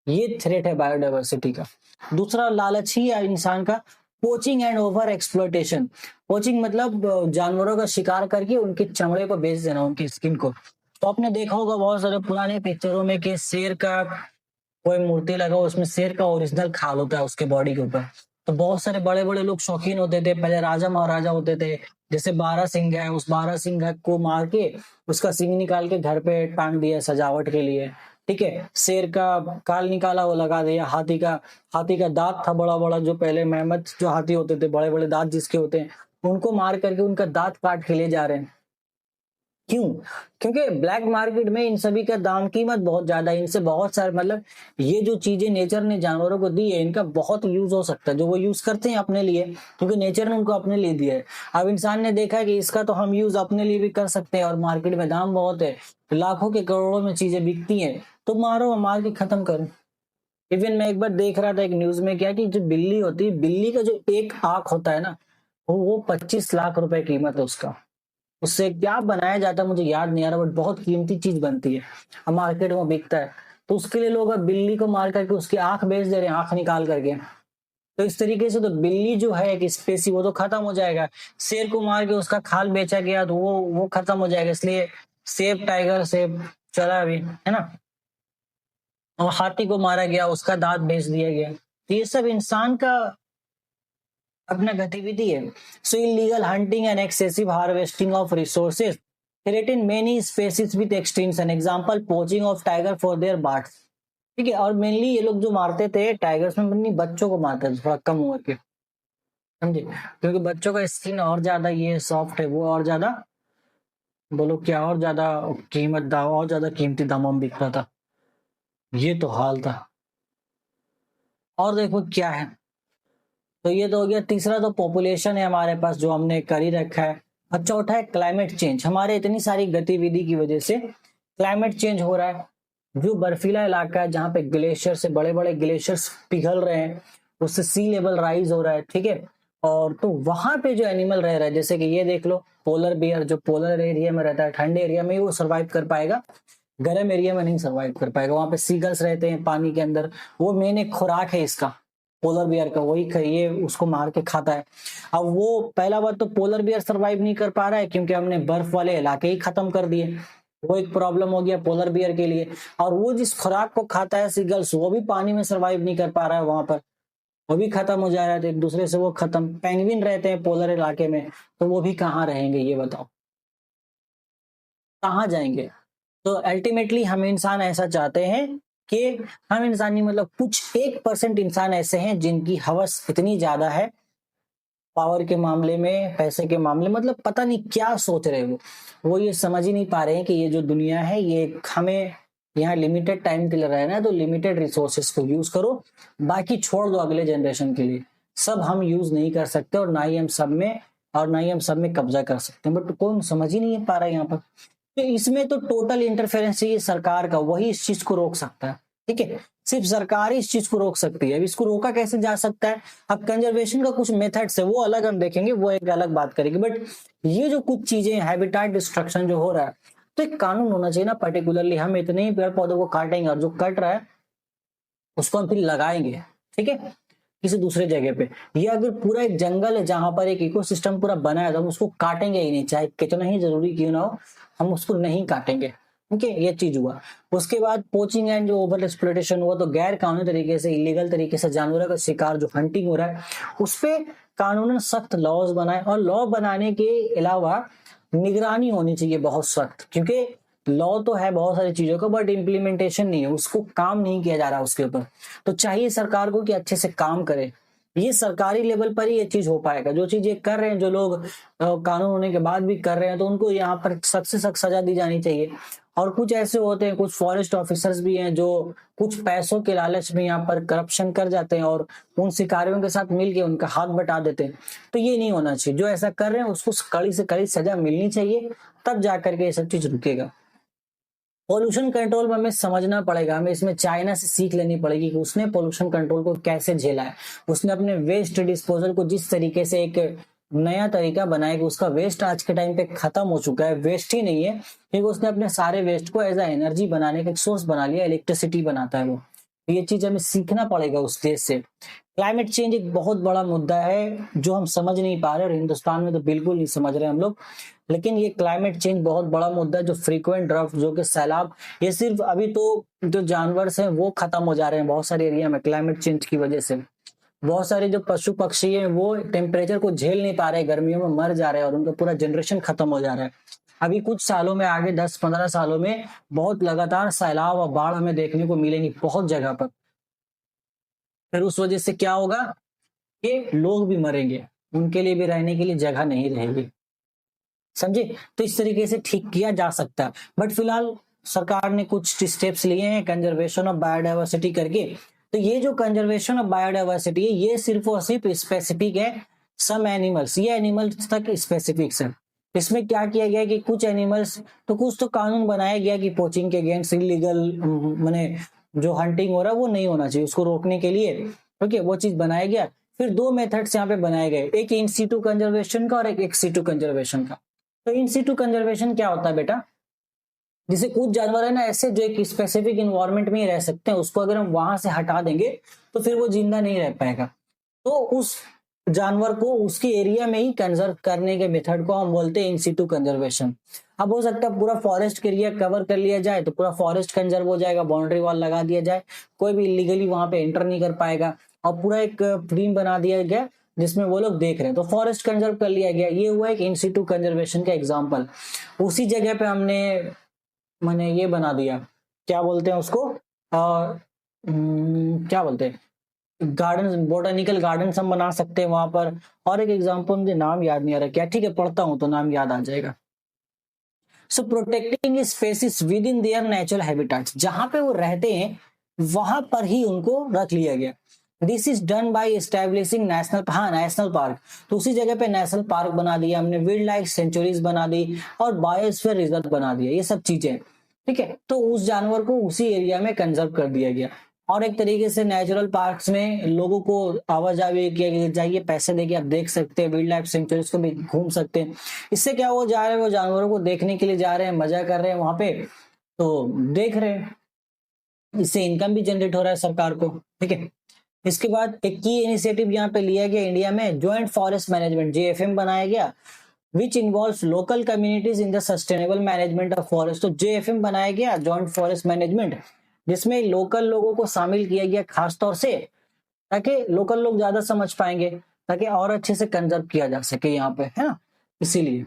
ये थ्रेट है बायोडायवर्सिटी का। दूसरा लालच ही है इंसान का, poaching and over exploitation. Poaching मतलब जानवरों का शिकार करके उनके चमड़े को बेच देना, उनकी स्किन को। तो आपने देखा होगा बहुत सारे पुराने पिक्चरों में कि शेर का कोई मूर्ति लगा, उसमें शेर का ओरिजिनल खाल होता है उसके बॉडी के ऊपर। तो बहुत सारे बड़े बड़े लोग शौकीन होते थे, पहले राजा महाराजा होते थे, जैसे बारह सिंह है, उस बारह सिंह को मार के उसका सिंह निकाल के घर पे टांग दिया सजावट के लिए, ठीक है। शेर का काल निकाला, वो लगा दिया। हाथी का दांत था बड़ा बड़ा, जो पहले मेहमत जो हाथी होते थे, बड़े बड़े दांत जिसके होते हैं, उनको मार करके उनका दांत काट के ले जा रहे हैं। क्यों? क्योंकि ब्लैक मार्केट में इन सभी का दाम कीमत बहुत ज्यादा है, इनसे बहुत सारे मतलब ये जो चीजें नेचर ने जानवरों को दी है, इनका बहुत यूज हो सकता है, जो वो यूज करते हैं अपने लिए, क्योंकि नेचर ने उनको अपने लिए दिया है। अब इंसान ने देखा है कि इसका तो हम यूज अपने लिए भी कर सकते हैं, और मार्केट में दाम बहुत है, लाखों के करोड़ों में चीजें बिकती हैं, तो मारो, मार के खत्म करो। इवन मैं एक बार देख रहा था एक न्यूज में, क्या कि जो बिल्ली होती है, बिल्ली का जो एक आंख होता है ना, वो 25 लाख रुपए कीमत है उसका। उससे क्या बनाया जाता है मुझे याद नहीं आ रहा, बट बहुत कीमती चीज बनती है, अब मार्केट में बिकता है। तो उसके लिए लोग अब बिल्ली को मार करके उसकी आंख बेच दे रहे हैं, आंख निकाल करके। तो इस तरीके से तो बिल्ली जो है एक स्पेसी, वो तो खत्म हो जाएगा। शेर को मार के उसका खाल बेचा गया तो वो खत्म हो जाएगा, इसलिए सेब टाइगर सेब चला अभी, है ना। और हाथी को मारा गया, उसका दांत बेच दिया गया। तो ये सब इंसान का अपना गतिविधि है। So illegal hunting and excessive harvesting of resources threaten many species with extinction, example poaching of tiger for their bards। ठीक है, और मेनली ये लोग जो मारते थे टाइगर्स में अपनी बच्चों को मारते थे थोड़ा कम उम्र के, समझे, क्योंकि बच्चों का स्किन और ज्यादा ये सॉफ्ट है, वो और ज्यादा बोलो क्या, और ज्यादा कीमत दाम, और ज्यादा कीमती दामों में बिकता था। ये तो हाल था। और देखो क्या है, तो ये तो हो गया। तीसरा तो पॉपुलेशन है हमारे पास, जो हमने कर ही रखा है। अब चौथा है क्लाइमेट चेंज। हमारे इतनी सारी गतिविधि की वजह से क्लाइमेट चेंज हो रहा है। जो बर्फीला इलाका है, जहाँ पे ग्लेशियर से बड़े बड़े ग्लेशियर्स पिघल रहे हैं, उससे सी लेवल राइज हो रहा है, ठीक है। और तो वहां पे जो एनिमल रह रहा है, जैसे कि ये देख लो पोलर बियर, जो पोलर एरिया में रहता है, ठंडे एरिया में ही वो सर्वाइव कर पाएगा, गर्म एरिया में नहीं सर्वाइव कर पाएगा। वहां पे सीगल्स रहते हैं पानी के अंदर, वो मेन एक खुराक है इसका, पोलर बियर का, वही ये उसको मार के खाता है। अब वो पहला बात तो पोलर बियर सरवाइव नहीं कर पा रहा है, क्योंकि हमने बर्फ वाले इलाके ही खत्म कर दिए, वो एक प्रॉब्लम हो गया पोलर बियर के लिए। और वो जिस खुराक को खाता है सीगल्स, वो भी पानी में सरवाइव नहीं कर पा रहा है, वहां पर वो भी खत्म हो जा रहा है, एक दूसरे से वो खत्म। पेंगुइन रहते हैं पोलर इलाके में, तो वो भी कहाँ रहेंगे, ये बताओ कहाँ जाएंगे। तो अल्टीमेटली हम इंसान ऐसा चाहते हैं कि हम इंसानी मतलब कुछ 1% इंसान ऐसे हैं जिनकी हवस इतनी ज्यादा है पावर के मामले में, पैसे के मामले, मतलब पता नहीं क्या सोच रहे वो ये समझ ही नहीं पा रहे हैं कि ये जो दुनिया है ये हमें यहाँ लिमिटेड टाइम के लिए रहना है, तो लिमिटेड रिसोर्सेस को यूज करो, बाकी छोड़ दो अगले जनरेशन के लिए। सब हम यूज नहीं कर सकते, और ना ही हम सब में कब्जा कर सकते हैं, बट कौन समझ ही नहीं पा रहा है यहाँ पर। तो इसमें तो टोटल इंटरफेरेंस चाहिए सरकार का, वही इस चीज को रोक सकता है, ठीक है। सिर्फ सरकार ही इस चीज को रोक सकती है। अब इसको रोका कैसे जा सकता है, अब कंजर्वेशन का कुछ मेथड्स है, वो अलग हम देखेंगे, वो एक अलग बात करेंगे। बट ये जो कुछ चीजें, हैबिटेट डिस्ट्रक्शन जो हो रहा है, तो एक कानून होना चाहिए ना, पर्टिकुलरली हम इतने ही पेड़ पौधों को काटेंगे, और जो कट रहा है उसको हम फिर लगाएंगे, ठीक है, किसी दूसरे जगह पे। ये अगर पूरा एक जंगल है जहां पर एक इकोसिस्टम पूरा बना है, तो हम उसको काटेंगे ही नहीं, चाहे कितना ही जरूरी क्यों ना हो, हम उसको नहीं काटेंगे। ठीक है, ये चीज हुआ। उसके बाद पोचिंग एंड जो ओवर एक्सप्लॉयटेशन हुआ, तो गैर कानूनी तरीके से, इलीगल तरीके से जानवरों का शिकार जो हंटिंग हो रहा है, उस पे कानूनन सख्त लॉज बनाए, और लॉ बनाने के अलावा निगरानी होनी चाहिए बहुत सख्त, क्योंकि लॉ तो है बहुत सारी चीजों का, बट इम्प्लीमेंटेशन नहीं है, उसको काम नहीं किया जा रहा उसके ऊपर। तो चाहिए सरकार को कि अच्छे से काम करे, ये सरकारी लेवल पर ही ये चीज हो पाएगा। जो चीज ये कर रहे हैं, जो लोग कानून होने के बाद भी कर रहे हैं, तो उनको यहाँ पर सख्त से सख्त सजा दी जानी चाहिए। और कुछ ऐसे होते हैं, कुछ फॉरेस्ट ऑफिसर्स भी हैं जो कुछ पैसों के लालच में यहाँ पर करप्शन कर जाते हैं और उन शिकारियों के साथ मिलके उनका हाथ बटा देते हैं। तो ये नहीं होना चाहिए। जो ऐसा कर रहे हैं उसको कड़ी से कड़ी सजा मिलनी चाहिए, तब जाकर के ये सब चीज रुकेगा। पोल्यूशन कंट्रोल में हमें समझना पड़ेगा, हमें इसमें चाइना से सीख लेनी पड़ेगी कि उसने पोल्यूशन कंट्रोल को कैसे झेला है। उसने अपने वेस्ट डिस्पोजल को जिस तरीके से एक नया तरीका बनाया कि उसका वेस्ट आज के टाइम पे खत्म हो चुका है, वेस्ट ही नहीं है, क्योंकि उसने अपने सारे वेस्ट को एज ए एनर्जी बनाने का एक सोर्स बना लिया, इलेक्ट्रिसिटी बनाता है वो। तो ये चीज हमें सीखना पड़ेगा उस देश से। क्लाइमेट चेंज एक बहुत बड़ा मुद्दा है जो हम समझ नहीं पा रहे, और हिंदुस्तान में तो बिल्कुल नहीं समझ रहे हम लोग। लेकिन ये क्लाइमेट चेंज बहुत बड़ा मुद्दा है, जो फ्रीक्वेंट ड्राफ्ट, जो कि सैलाब, ये सिर्फ अभी तो जो जानवर हैं वो खत्म हो जा रहे हैं बहुत सारे एरिया में क्लाइमेट चेंज की वजह से। बहुत सारे जो पशु पक्षी हैं वो टेम्परेचर को झेल नहीं पा रहे, गर्मियों में मर जा रहे हैं, और उनका पूरा जनरेशन खत्म हो जा रहा है। अभी कुछ सालों में, आगे 10-15 सालों में बहुत लगातार सैलाब और बाढ़ हमें देखने को मिलेंगी बहुत जगह पर। फिर उस वजह से क्या होगा कि लोग भी मरेंगे, उनके लिए भी रहने के लिए जगह नहीं रहेगी, समझे। तो इस तरीके से ठीक किया जा सकता है। बट फिलहाल सरकार ने कुछ स्टेप्स लिए हैं कंजर्वेशन ऑफ बायोडाइवर्सिटी करके। तो ये जो कंजर्वेशन ऑफ बायोडाइवर्सिटी है, ये सिर्फ और सिर्फ स्पेसिफिक है सम एनिमल्स, ये एनिमल्स तक स्पेसिफिक है। इसमें क्या किया गया कि कुछ एनिमल्स, तो कुछ तो कानून बनाया गया कि पोचिंग के अगेंस्ट इलीगल, माने जो हंटिंग हो रहा है वो नहीं होना चाहिए, उसको रोकने के लिए, ओके, वो चीज बनाया गया। फिर दो मेथड्स यहाँ पे बनाए गए, एक इन सीटू कंजर्वेशन का और एक एक्स सीटू कंजर्वेशन का। तो इन सीटू कंजर्वेशन क्या होता है बेटा, जैसे कुछ जानवर है ना ऐसे जो एक स्पेसिफिक इन्वायरमेंट में ही रह सकते हैं, उसको अगर हम वहां से हटा देंगे तो फिर वो जिंदा नहीं रह पाएगा। तो उस जानवर को उसके एरिया में ही कंजर्व करने के मेथड को हम बोलते हैं इन सीटू कंजर्वेशन। अब हो सकता है पूरा फॉरेस्ट के एरिया कवर कर लिया जाए तो पूरा फॉरेस्ट कंजर्व हो जाएगा, बाउंड्री वॉल लगा दिया जाए, कोई भी इलीगली वहां पे एंटर नहीं कर पाएगा, और पूरा एक टीम बना दिया गया जिसमें वो लोग देख रहे हैं, तो फॉरेस्ट कंजर्व कर लिया गया। ये हुआ एक इन सीटू कंजर्वेशन का एग्जाम्पल। उसी जगह पे हमने मैंने ये बना दिया, क्या बोलते हैं उसको, क्या बोलते हैं, गार्डन, बोटानिकल गार्डन हम बना सकते हैं वहां पर। और एक एग्जांपल मुझे नाम याद नहीं आ रहा क्या, ठीक है पढ़ता हूं तो नाम याद आ जाएगा। So protecting species within their natural habitats, जहां पे वो रहते हैं वहां पर ही उनको रख लिया गया। This is done by establishing national, हाँ नेशनल पार्क, तो उसी जगह पे नेशनल पार्क बना दिया हमने, वाइल्ड लाइफ सेंचुरीज बना दी और बायोस्फीयर रिजर्व बना दिया, ये सब चीजें, ठीक है। तो उस जानवर को उसी एरिया में कंजर्व कर दिया गया। और एक तरीके से नेचुरल पार्क्स में लोगों को आवाजाही किया जाइए, पैसे देके आप देख सकते हैं, वाइल्ड लाइफ सेंचुरीज को भी घूम सकते हैं। इससे क्या वो जा रहे हैं, वो जानवरों को देखने के लिए जा रहे हैं, मजा कर रहे हैं वहां पे, तो देख रहे हैं, इससे इनकम भी जनरेट हो रहा है सरकार को, ठीक है। इसके बाद एक की इनिशिएटिव यहाँ पे लिया गया इंडिया में, ज्वाइंट फॉरेस्ट मैनेजमेंट जेएफएम बनाया गया, which involves local communities in the sustainable management of forest. तो जेएफएम बनाया गया, ज्वाइंट फॉरेस्ट मैनेजमेंट, जिसमें लोकल लोगों को शामिल किया गया खास तौर से, ताकि लोकल लोग ज्यादा समझ पाएंगे, ताकि और अच्छे से कंजर्व किया जा सके यहाँ पे, है ना। इसीलिए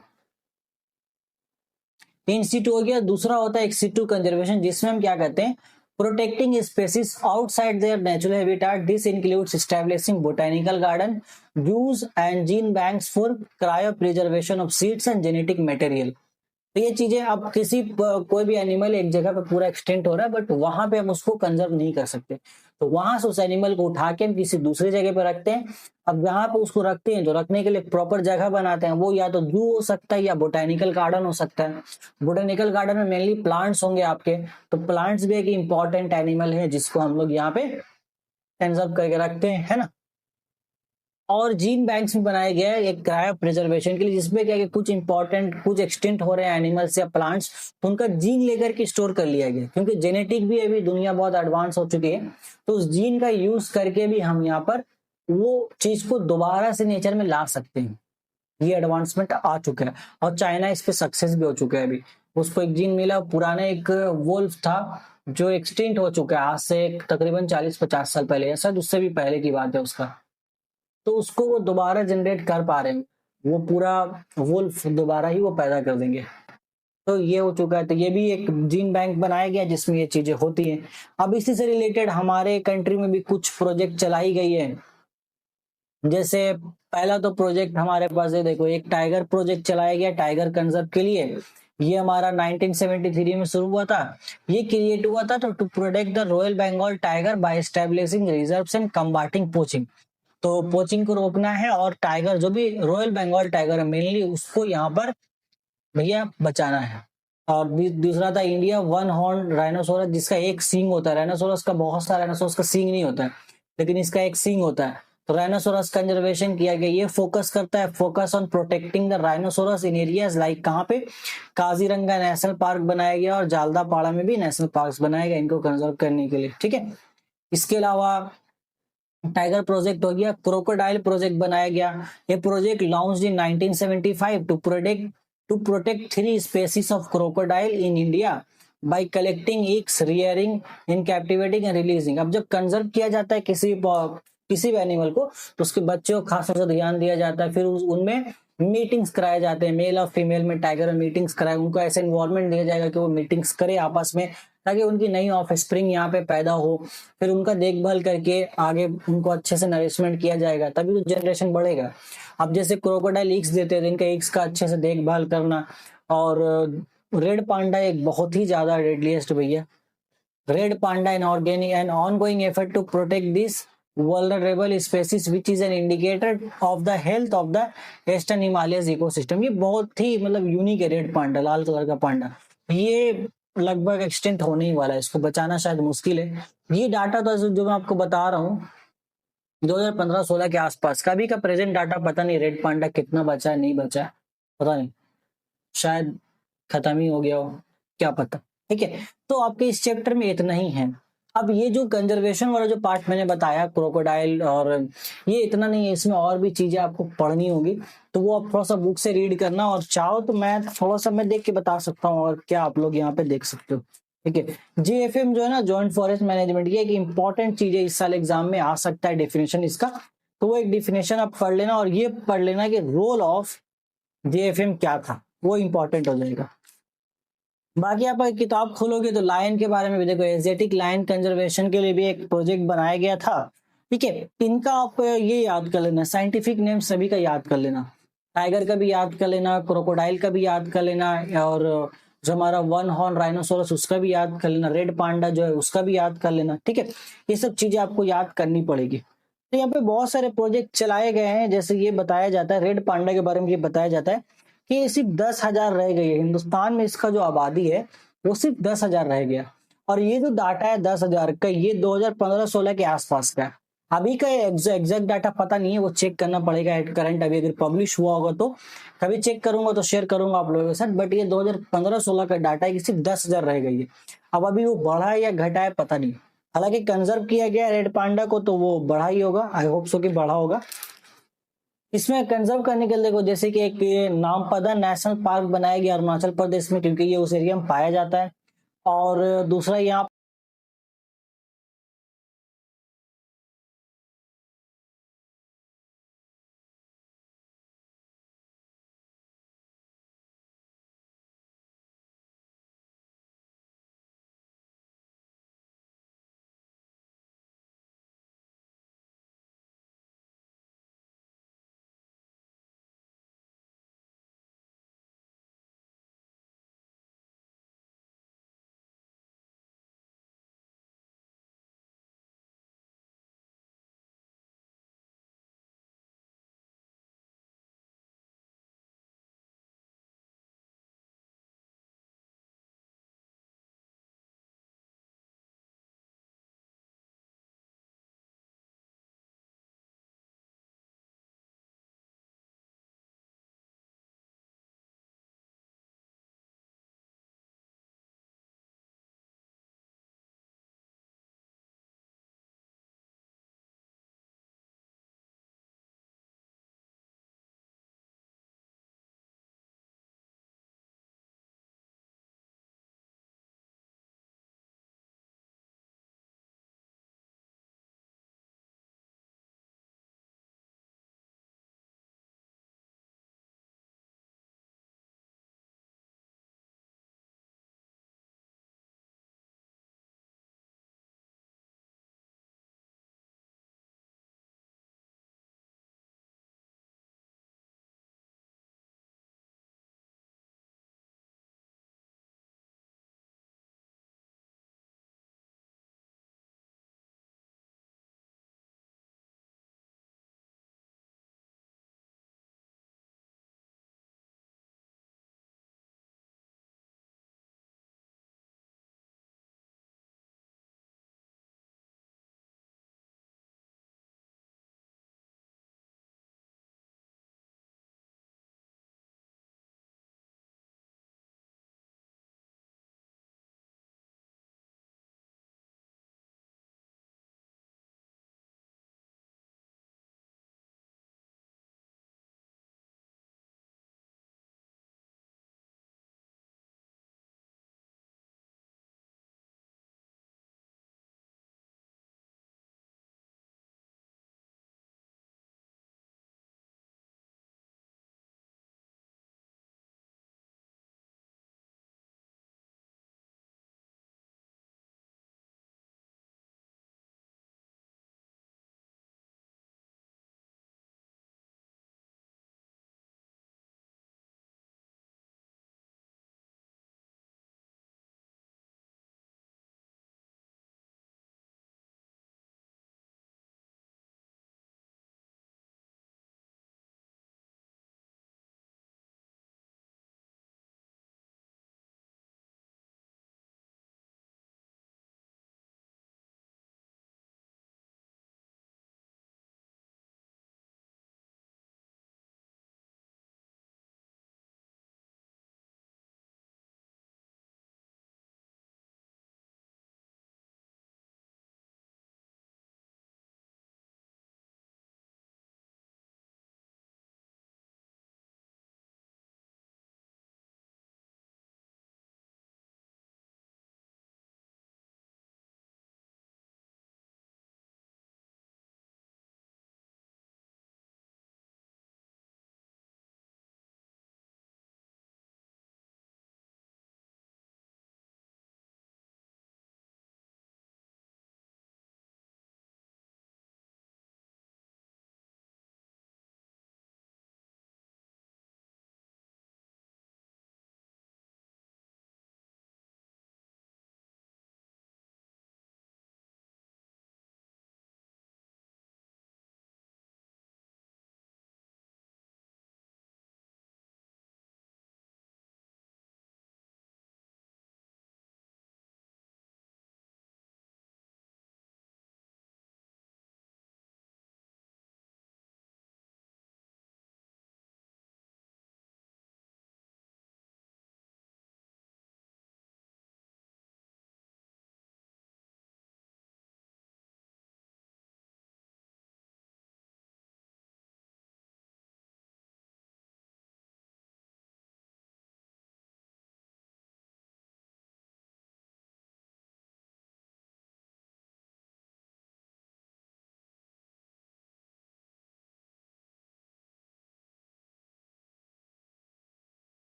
इन सीटू हो गया। दूसरा होता है एक्स सीटू कंजर्वेशन, जिसमें हम क्या कहते हैं, protecting species outside their natural habitat. This includes establishing botanical garden, zoos and gene banks for cryopreservation of seeds and genetic material. तो ये चीजें, अब किसी कोई भी एनिमल एक जगह पे पूरा एक्सटेंट हो रहा है, बट वहां पे हम उसको कंजर्व नहीं कर सकते, तो वहां से उस एनिमल को उठा के हम किसी दूसरी जगह पे रखते हैं। अब जहां पे उसको रखते हैं, जो रखने के लिए प्रॉपर जगह बनाते हैं, वो या तो जू हो सकता है या बोटेनिकल गार्डन हो सकता है। बोटेनिकल गार्डन में मेनली प्लांट्स होंगे आपके, तो प्लांट्स भी एक इंपॉर्टेंट एनिमल है जिसको हम लोग यहाँ पे कंजर्व करके रखते हैं, है ना। और जीन बैंक्स में बनाया गया है एक क्रायो प्रिजर्वेशन के लिए, जिसमें क्या है कि कुछ इंपॉर्टेंट, कुछ एक्सटिंक्ट हो रहे हैं एनिमल्स या प्लांट्स, तो उनका जीन लेकर के स्टोर कर लिया गया, क्योंकि जेनेटिक भी अभी दुनिया बहुत एडवांस हो चुकी है, तो उस जीन का यूज करके भी हम यहाँ पर वो चीज को दोबारा से नेचर में ला सकते हैं। ये एडवांसमेंट आ चुका है और चाइना इस पे सक्सेस भी हो चुका है अभी। उसको एक जीन मिला, पुराने एक वोल्फ था जो एक्सटिंक्ट हो चुका है आज से तकरीबन 40-50 साल पहले, ऐसा उससे भी पहले की बात है उसका। तो उसको वो दोबारा जनरेट कर पा रहे हैं, वो पूरा वुल्फ दोबारा ही वो पैदा कर देंगे। तो ये हो चुका है, तो ये भी एक जीन बैंक बनाया गया जिसमें ये चीजें होती हैं। अब इसी से रिलेटेड हमारे कंट्री में भी कुछ प्रोजेक्ट चलाई गई है। जैसे पहला तो प्रोजेक्ट हमारे पास है, देखो एक टाइगर प्रोजेक्ट चलाया गया टाइगर कंजर्व के लिए। ये हमारा 1973 में शुरू हुआ था। ये क्रिएट हुआ था to protect the royal Bengal tiger by establishing reserves and combating poaching. तो पोचिंग को रोकना है और टाइगर जो भी रॉयल बंगाल टाइगर है मेनली उसको यहाँ पर भैया बचाना है। और दूसरा था इंडिया वन हॉर्न राइनोसोरस, जिसका एक सींग होता है। राइनोसोरस का बहुत सारा राइनोसोरस का सींग नहीं होता है, लेकिन इसका एक सींग होता है। तो राइनोसोरस कंजर्वेशन किया गया, ये फोकस करता है, focus on protecting the rhinoceros in areas like कहाँ पे, काजीरंगा नेशनल पार्क बनाया गया और जालदापाड़ा में भी नेशनल पार्क बनाया गया इनको कंजर्व करने के लिए, ठीक है। इसके अलावा टाइगर प्रोजेक्ट हो गया, क्रोकोडाइल प्रोजेक्ट बनाया गया। ये project launched in 1975 to protect 3 species of crocodile in India by collecting eggs, rearing, in captivating and releasing. अब जब कंजर्व किया जाता है किसी भी एनिमल को, तो उसके बच्चों को खास तौर से ध्यान दिया जाता है। फिर उनमें मीटिंग्स कराए जाते हैं, मेल और फीमेल में टाइगर में मीटिंग्स कराए, उनको ऐसे इन्वायरमेंट दिया जाएगा कि वो मीटिंग्स करे आपस में, ताकि उनकी नई ऑफ स्प्रिंग यहाँ पे पैदा हो। फिर उनका देखभाल करके आगे उनको अच्छे से नरिशमेंट किया जाएगा, तभी तो जनरेशन बढ़ेगा। अब जैसे क्रोकोडाइल एग्स देते हैं, इनका एग्स का अच्छे से देखभाल करना। और रेड पांडा एक बहुत ही ज्यादा डेडलीस्ट भैया, red panda in organic and ongoing effort to protect this vulnerable species which is an indicator of the health of the western Himalayas ecosystem। ये बहुत ही मतलब यूनिक है रेड पांडा, लाल कलर का पांडा। ये लगभग एक्सटेंट होने ही वाला है, इसको बचाना शायद मुश्किल है। ये डाटा तो जो मैं आपको बता रहा हूँ 2015-16 के आसपास का, अभी का प्रेजेंट डाटा पता नहीं रेड पांडा कितना बचा है नहीं बचा है, पता नहीं, शायद खत्म ही हो गया हो, क्या पता। ठीक है, तो आपके इस चैप्टर में इतना ही है। अब ये जो कंजर्वेशन वाला जो पार्ट मैंने बताया क्रोकोडाइल, और ये इतना नहीं है, इसमें और भी चीजें आपको पढ़नी होगी, तो वो आप थोड़ा सा बुक से रीड करना, और चाहो तो मैं थोड़ा सा मैं देख के बता सकता हूँ, और क्या आप लोग यहाँ पे देख सकते हो। ठीक है, जेएफएम जो है ना, जॉइंट फॉरेस्ट मैनेजमेंट, ये एक इंपॉर्टेंट चीज है, इस साल एग्जाम में आ सकता है डेफिनेशन इसका। तो वो एक डिफिनेशन आप पढ़ लेना, और ये पढ़ लेना कि रोल ऑफ जेएफएम क्या था, वो इंपॉर्टेंट हो जाएगा। बाकी आप अगर किताब खोलोगे तो लायन के बारे में भी देखो, एशियाटिक लायन कंजर्वेशन के लिए भी एक प्रोजेक्ट बनाया गया था। ठीक है, इनका आप ये याद कर लेना, साइंटिफिक नेम सभी का याद कर लेना, टाइगर का भी याद कर लेना, क्रोकोडाइल का भी याद कर लेना, और जो हमारा वन हॉर्न राइनोसोरस उसका भी याद कर लेना, रेड पांडा जो है उसका भी याद कर लेना। ठीक है, ये सब चीजें आपको याद करनी पड़ेगी। तो यहाँ पे बहुत सारे प्रोजेक्ट चलाए गए हैं, जैसे ये बताया जाता है रेड पांडा के बारे में, ये बताया जाता है कि ये सिर्फ 10,000 रह गई है हिंदुस्तान में, इसका जो आबादी है वो सिर्फ 10,000 रह गया। और ये जो डाटा है 10,000 का, ये 2015-16 के आसपास का है। अभी का एग्जैक्ट डाटा पता नहीं है, वो चेक करना पड़ेगा एट करंट, अभी अगर पब्लिश हुआ होगा तो कभी चेक करूंगा तो शेयर करूंगा आप लोगों के साथ। बट ये 2015-16 का डाटा है कि सिर्फ 10,000 रह गई है। अब अभी वो बढ़ा है या घटा है पता नहीं, हालांकि कंजर्व किया गया रेड पांडा को तो वो बढ़ा ही होगा, आई होप सो कि बढ़ा होगा। इसमें कंजर्व करने के लिए देखो, जैसे कि एक नामपदा नेशनल पार्क बनाया गया अरुणाचल प्रदेश में, क्योंकि ये उस एरिया में पाया जाता है। और दूसरा यहाँ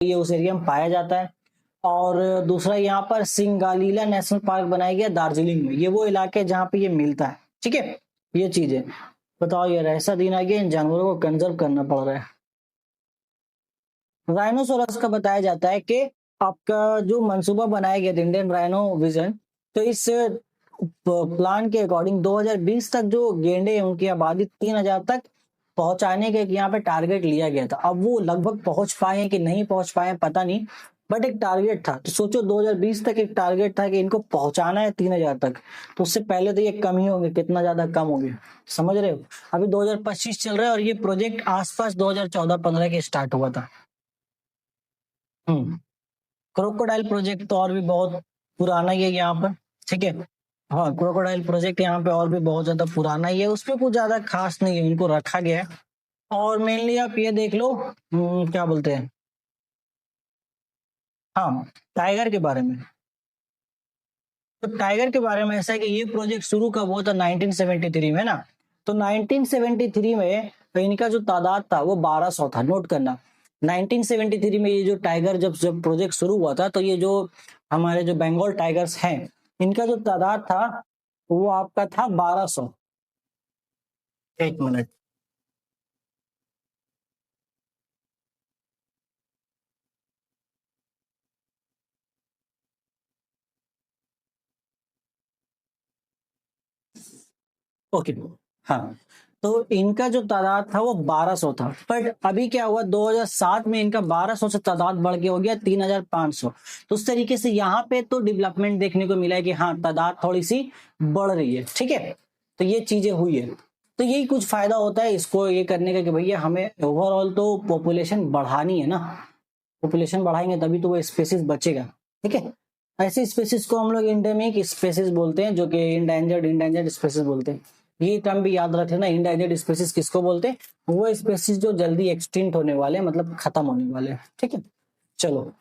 ये उस एरिया में पाया जाता है। और दूसरा यहाँ पर सिंगालीला नेशनल पार्क बनाया गया दार्जिलिंग में, ये वो इलाके हैं जहाँ पे ये मिलता है। ठीक है, ये चीज है। बताओ यार, ऐसा दिन आ गया इन जानवरों को कंजर्व करना पड़ रहा है। राइनोसोरस का बताया जाता है कि आपका जो मंसूबा बनाया गया था इंडियन राइनो विजन, तो इस प्लान के अकॉर्डिंग 2020 तक जो गेंडे हैं उनकी आबादी 3000 तक पहुंचाने के यहाँ पे टारगेट लिया गया था। अब वो लगभग पहुंच पाए हैं कि नहीं पहुंच पाए हैं पता नहीं, बट एक टारगेट था। तो सोचो 2020 तक एक टारगेट था कि इनको पहुंचाना है 3000 तक, तो उससे पहले तो ये कम ही होंगे, कितना ज्यादा कम हो गया, समझ रहे हो। अभी 2025 चल रहा है और ये प्रोजेक्ट आसपास 2014-15 के स्टार्ट हुआ था। क्रोकोडाइल प्रोजेक्ट तो और भी बहुत पुराना ही है यहाँ पर। ठीक है, हाँ, क्रोकोडाइल प्रोजेक्ट यहाँ पे और भी बहुत ज्यादा पुराना ही है, उसपे कुछ ज्यादा खास नहीं है, इनको रखा गया है। और मेनली आप ये देख लो, क्या बोलते हैं, हाँ, टाइगर के बारे में। तो टाइगर के बारे में ऐसा है कि ये प्रोजेक्ट शुरू कब हुआ था, 1973 में ना। तो 1973 में इनका जो तादाद था वो 1200 था, नोट करना। 1973 में ये जो टाइगर जब जब प्रोजेक्ट शुरू हुआ था, तो ये जो हमारे जो बंगाल टाइगर्स हैं, इनका जो तादाद था वो आपका था 1200। एक मिनट। ओके, हाँ, तो इनका जो तादाद था वो 1200 था, पर अभी क्या हुआ 2007 में इनका 1200 से तादाद बढ़ के हो गया 3500। तो उस तरीके से यहाँ पे तो डेवलपमेंट देखने को मिला है कि हाँ, तादाद थोड़ी सी बढ़ रही है। ठीक है, तो ये चीजें हुई है। तो यही कुछ फायदा होता है इसको ये करने का कि भैया हमें ओवरऑल तो पॉपुलेशन बढ़ानी है ना, पॉपुलेशन बढ़ाएंगे तभी तो वो स्पेसिस बचेगा। ठीक है, ऐसी स्पेसिस को हम लोग इंडेमिक स्पेसिस बोलते हैं, जो कि इंडेंजर्ड स्पेसिस बोलते हैं। ये टर्म भी याद रखे ना, इंडेंजर्ड स्पेसिस किसको बोलते हैं, वो स्पेसिस जो जल्दी एक्सटिंक्ट होने वाले हैं, मतलब खत्म होने वाले हैं। ठीक है, चलो,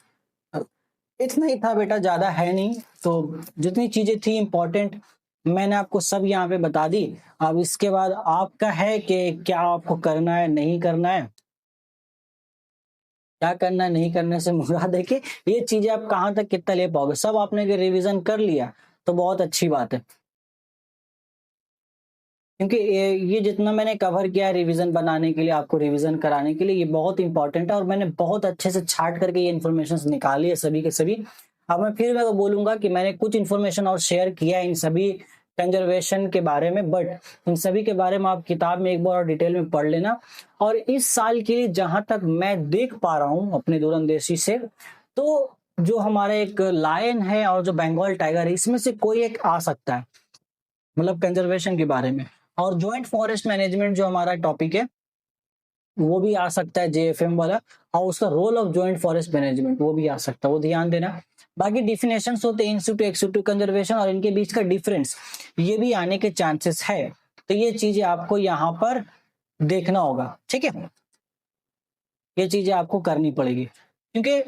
इतना ही था बेटा, ज्यादा है नहीं। तो जितनी चीजें थी इंपॉर्टेंट मैंने आपको सब यहाँ पे बता दी। अब इसके बाद आपका है कि क्या आपको करना है नहीं करना है, क्या करना है नहीं करने से मुराद है कि ये चीजें आप कहाँ तक कितना ले पाओगे। सब आपने रिवीजन कर लिया तो बहुत अच्छी बात है, क्योंकि ये जितना मैंने कवर किया है रिवीजन बनाने के लिए, आपको रिवीजन कराने के लिए, ये बहुत इंपॉर्टेंट है और मैंने बहुत अच्छे से छाट करके ये इन्फॉर्मेशन निकाली है सभी के सभी। अब मैं फिर मैं बोलूंगा कि मैंने कुछ इन्फॉर्मेशन और शेयर किया है इन सभी कंजर्वेशन के बारे में, बट इन सभी के बारे में आप किताब में एक बार और डिटेल में पढ़ लेना। और इस साल के लिए जहां तक मैं देख पा रहा हूँ अपने दूरंदेशी से, तो जो हमारा एक लायन है और जो बंगाल टाइगर है, इसमें से कोई एक आ सकता है, मतलब कंजर्वेशन के बारे में। और ज्वाइंट फॉरेस्ट मैनेजमेंट जो हमारा टॉपिक है वो भी आ सकता है, जेएफएम वाला, और उसका role of joint forest management वो भी आ सकता है, वो ध्यान देना। बाकी डिफिनेशंस होते हैं इंस्टीट्यूट एक्सिक्यूटिव कंजर्वेशन और इनके बीच का डिफरेंस, ये भी आने के चांसेस है। तो ये चीजें आपको यहाँ पर देखना होगा। ठीक है, ये चीजें आपको करनी पड़ेगी, क्योंकि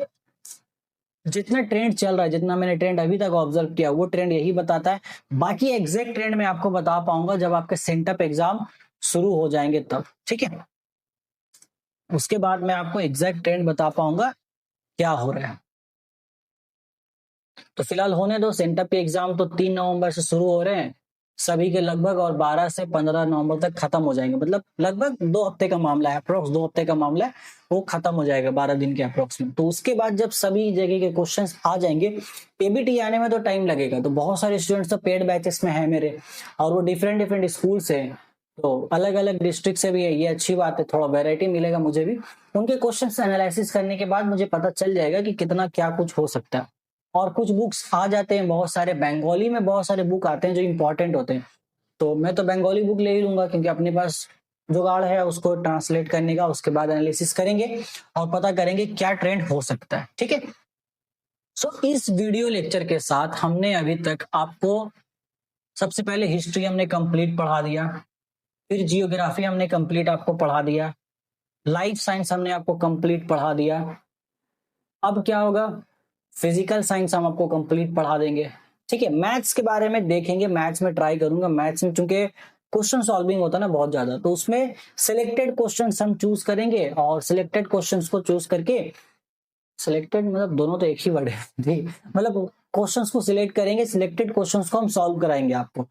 जितना ट्रेंड चल रहा है, जितना मैंने ट्रेंड अभी तक ऑब्जर्व किया, वो ट्रेंड यही बताता है। बाकी एग्जैक्ट ट्रेंड मैं आपको बता पाऊंगा जब आपके सेंटअप एग्जाम शुरू हो जाएंगे तब। ठीक है, उसके बाद मैं आपको एग्जैक्ट ट्रेंड बता पाऊंगा क्या हो रहा है। तो फिलहाल होने दो, सेंटअप के एग्जाम तो 3 नवंबर से शुरू हो रहे हैं सभी के लगभग, और 12 से 15 नवंबर तक खत्म हो जाएंगे, मतलब लगभग 2 हफ्ते का मामला है, अप्रोक्स 2 हफ्ते का मामला है, वो खत्म हो जाएगा 12 दिन के अप्रोक्स में। तो उसके बाद जब सभी जगह के क्वेश्चंस आ जाएंगे, पीबीटी आने में तो टाइम लगेगा। तो बहुत सारे स्टूडेंट्स तो पेड बैचेस में है मेरे, और वो डिफरेंट डिफरेंट स्कूल से हैं, तो अलग अलग डिस्ट्रिक्ट से भी है, ये अच्छी बात है, थोड़ा वेराइटी मिलेगा मुझे भी। उनके क्वेश्चन एनालिसिस करने के बाद मुझे पता चल जाएगा कि कितना क्या कुछ हो सकता है। और कुछ बुक्स आ जाते हैं, बहुत सारे बंगाली में बहुत सारे बुक आते हैं जो इंपॉर्टेंट होते हैं, तो मैं तो बंगाली बुक ले ही लूंगा, क्योंकि अपने पास जुगाड़ है उसको ट्रांसलेट करने का। उसके बाद एनालिसिस करेंगे और पता करेंगे क्या ट्रेंड हो सकता है। ठीक है, सो इस वीडियो लेक्चर के साथ हमने अभी तक आपको सबसे पहले हिस्ट्री हमने कंप्लीट पढ़ा दिया, फिर जियोग्राफी हमने कंप्लीट आपको पढ़ा दिया, लाइफ साइंस हमने आपको कंप्लीट पढ़ा दिया। अब क्या होगा, फिजिकल साइंस हम आपको कंप्लीट पढ़ा देंगे। ठीक है, मैथ्स के बारे में देखेंगे, मैथ्स में ट्राई करूंगा। मैथ्स में चूंकि क्वेश्चन सॉल्विंग होता है ना बहुत ज्यादा, तो उसमें सिलेक्टेड क्वेश्चंस हम चूज करेंगे और सिलेक्टेड क्वेश्चंस को चूज करके सिलेक्टेड मतलब दोनों तो एक ही वर्ड है ठीक, मतलब क्वेश्चंस को सिलेक्ट करेंगे, सिलेक्टेड क्वेश्चंस को हम सॉल्व कराएंगे आपको।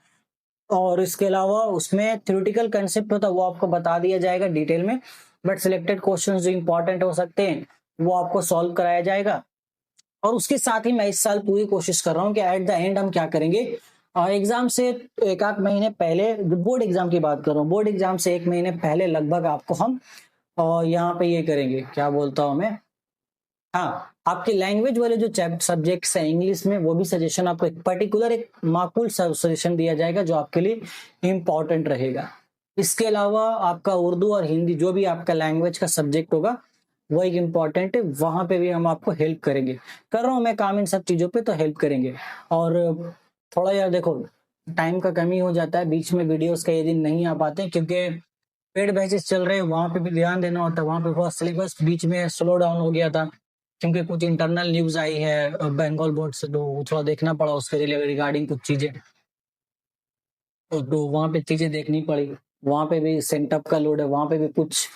और इसके अलावा उसमें थ्योरेटिकल कंसेप्ट होता है वो आपको बता दिया जाएगा डिटेल में, बट सिलेक्टेड क्वेश्चंस जो इंपॉर्टेंट हो सकते हैं वो आपको सॉल्व कराया जाएगा। और उसके साथ ही मैं इस साल पूरी कोशिश कर रहा हूँ कि एट द एंड हम क्या करेंगे, एग्जाम से एक आध महीने पहले, बोर्ड एग्जाम की बात कर रहा हूँ, बोर्ड एग्जाम से एक महीने पहले लगभग आपको हम और यहाँ पे ये करेंगे, क्या बोलता हूँ मैं, हाँ आपके लैंग्वेज वाले जो सब्जेक्ट्स हैं इंग्लिश में, वो भी सजेशन आपको एक पर्टिकुलर एक माकूल सजेशन दिया जाएगा जो आपके लिए इम्पोर्टेंट रहेगा। इसके अलावा आपका उर्दू और हिंदी जो भी आपका लैंग्वेज का सब्जेक्ट होगा वो एक इम्पॉर्टेंट है, वहां पे भी हम आपको हेल्प करेंगे। कर रहा हूँ मैं काम इन सब चीजों पे, तो हेल्प करेंगे। और थोड़ा यार देखो टाइम का कमी हो जाता है, बीच में वीडियोस कई दिन नहीं आ पाते क्योंकि पेड बैचेस चल रहे हैं, वहां पे भी ध्यान देना होता है, वहां पे थोड़ा सिलेबस बीच में स्लो डाउन हो गया था क्योंकि कुछ इंटरनल न्यूज आई है बंगाल बोर्ड से, तो थोड़ा देखना पड़ा उसके रिगार्डिंग कुछ चीजें, तो वहां पे चीजें देखनी पड़ी। वहां पे भी सेंटअप का लोड है, वहां पे भी कुछ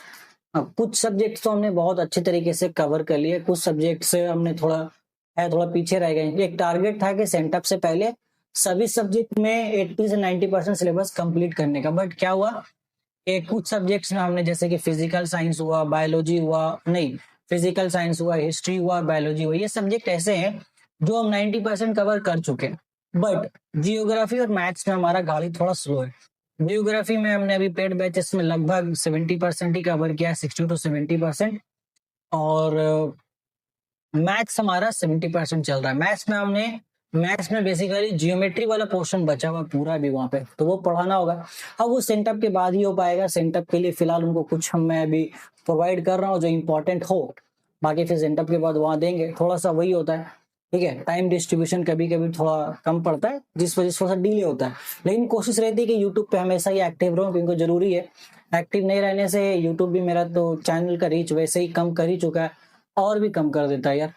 सब्जेक्ट्स तो हमने बहुत अच्छे तरीके से कवर कर लिए, कुछ सब्जेक्ट से हमने थोड़ा पीछे रह गए। एक टारगेट था कि सेंटअप से पहले सभी सब्जेक्ट में 80 से 90% सिलेबस कंप्लीट करने का, बट क्या हुआ कि कुछ सब्जेक्ट्स में हमने, जैसे कि फिजिकल साइंस हुआ, बायोलॉजी हुआ, नहीं फिजिकल साइंस हुआ, हिस्ट्री हुआ, बायोलॉजी हुआ, ये सब्जेक्ट ऐसे हैं जो हम 90% कवर कर चुके हैं। बट जियोग्राफी और मैथ्स में हमारा गाड़ी थोड़ा स्लो है। जियोग्राफी में हमने अभी पेड बैचेस में लगभग 70% ही कवर किया है, 60 to 70%। और मैथ्स हमारा 70% चल रहा है। मैथ्स में बेसिकली जियोमेट्री वाला पोर्शन बचा हुआ पूरा भी वहां पे, तो वो पढ़ाना होगा। अब वो सेंटअप के बाद ही हो पाएगा, सेंटअप के लिए फिलहाल उनको कुछ मैं अभी प्रोवाइड कर रहा हूँ जो इम्पोर्टेंट हो, बाकी फिर सेंटअप के बाद वहां देंगे। थोड़ा सा वही होता है, ठीक है, टाइम डिस्ट्रीब्यूशन कभी कभी थोड़ा कम पड़ता है जिस वजह से थोड़ा सा डिले होता है, लेकिन कोशिश रहती है कि यूट्यूब पे हमेशा ही एक्टिव रहूं क्योंकि जरूरी है। एक्टिव नहीं रहने से यूट्यूब भी मेरा तो चैनल का रीच वैसे ही कम कर ही चुका है, और भी कम कर देता है यार।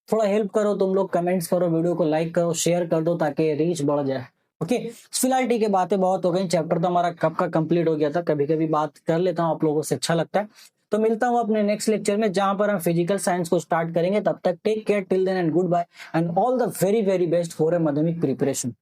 थोड़ा हेल्प करो तुम लोग, कमेंट्स करो, वीडियो को लाइक करो, शेयर कर दो ताकि रीच बढ़ जाए। ओके, फिलहाल ठीक है, बातें बहुत हो गई, चैप्टर तो हमारा कब का कंप्लीट हो गया था। कभी कभी बात कर लेता हूँ आप लोगों से, अच्छा लगता है। तो मिलता हूँ अपने नेक्स्ट लेक्चर में जहां पर हम फिजिकल साइंस को स्टार्ट करेंगे। तब तक take care, till then and good bye and all the very very best for a Madhyamik preparation.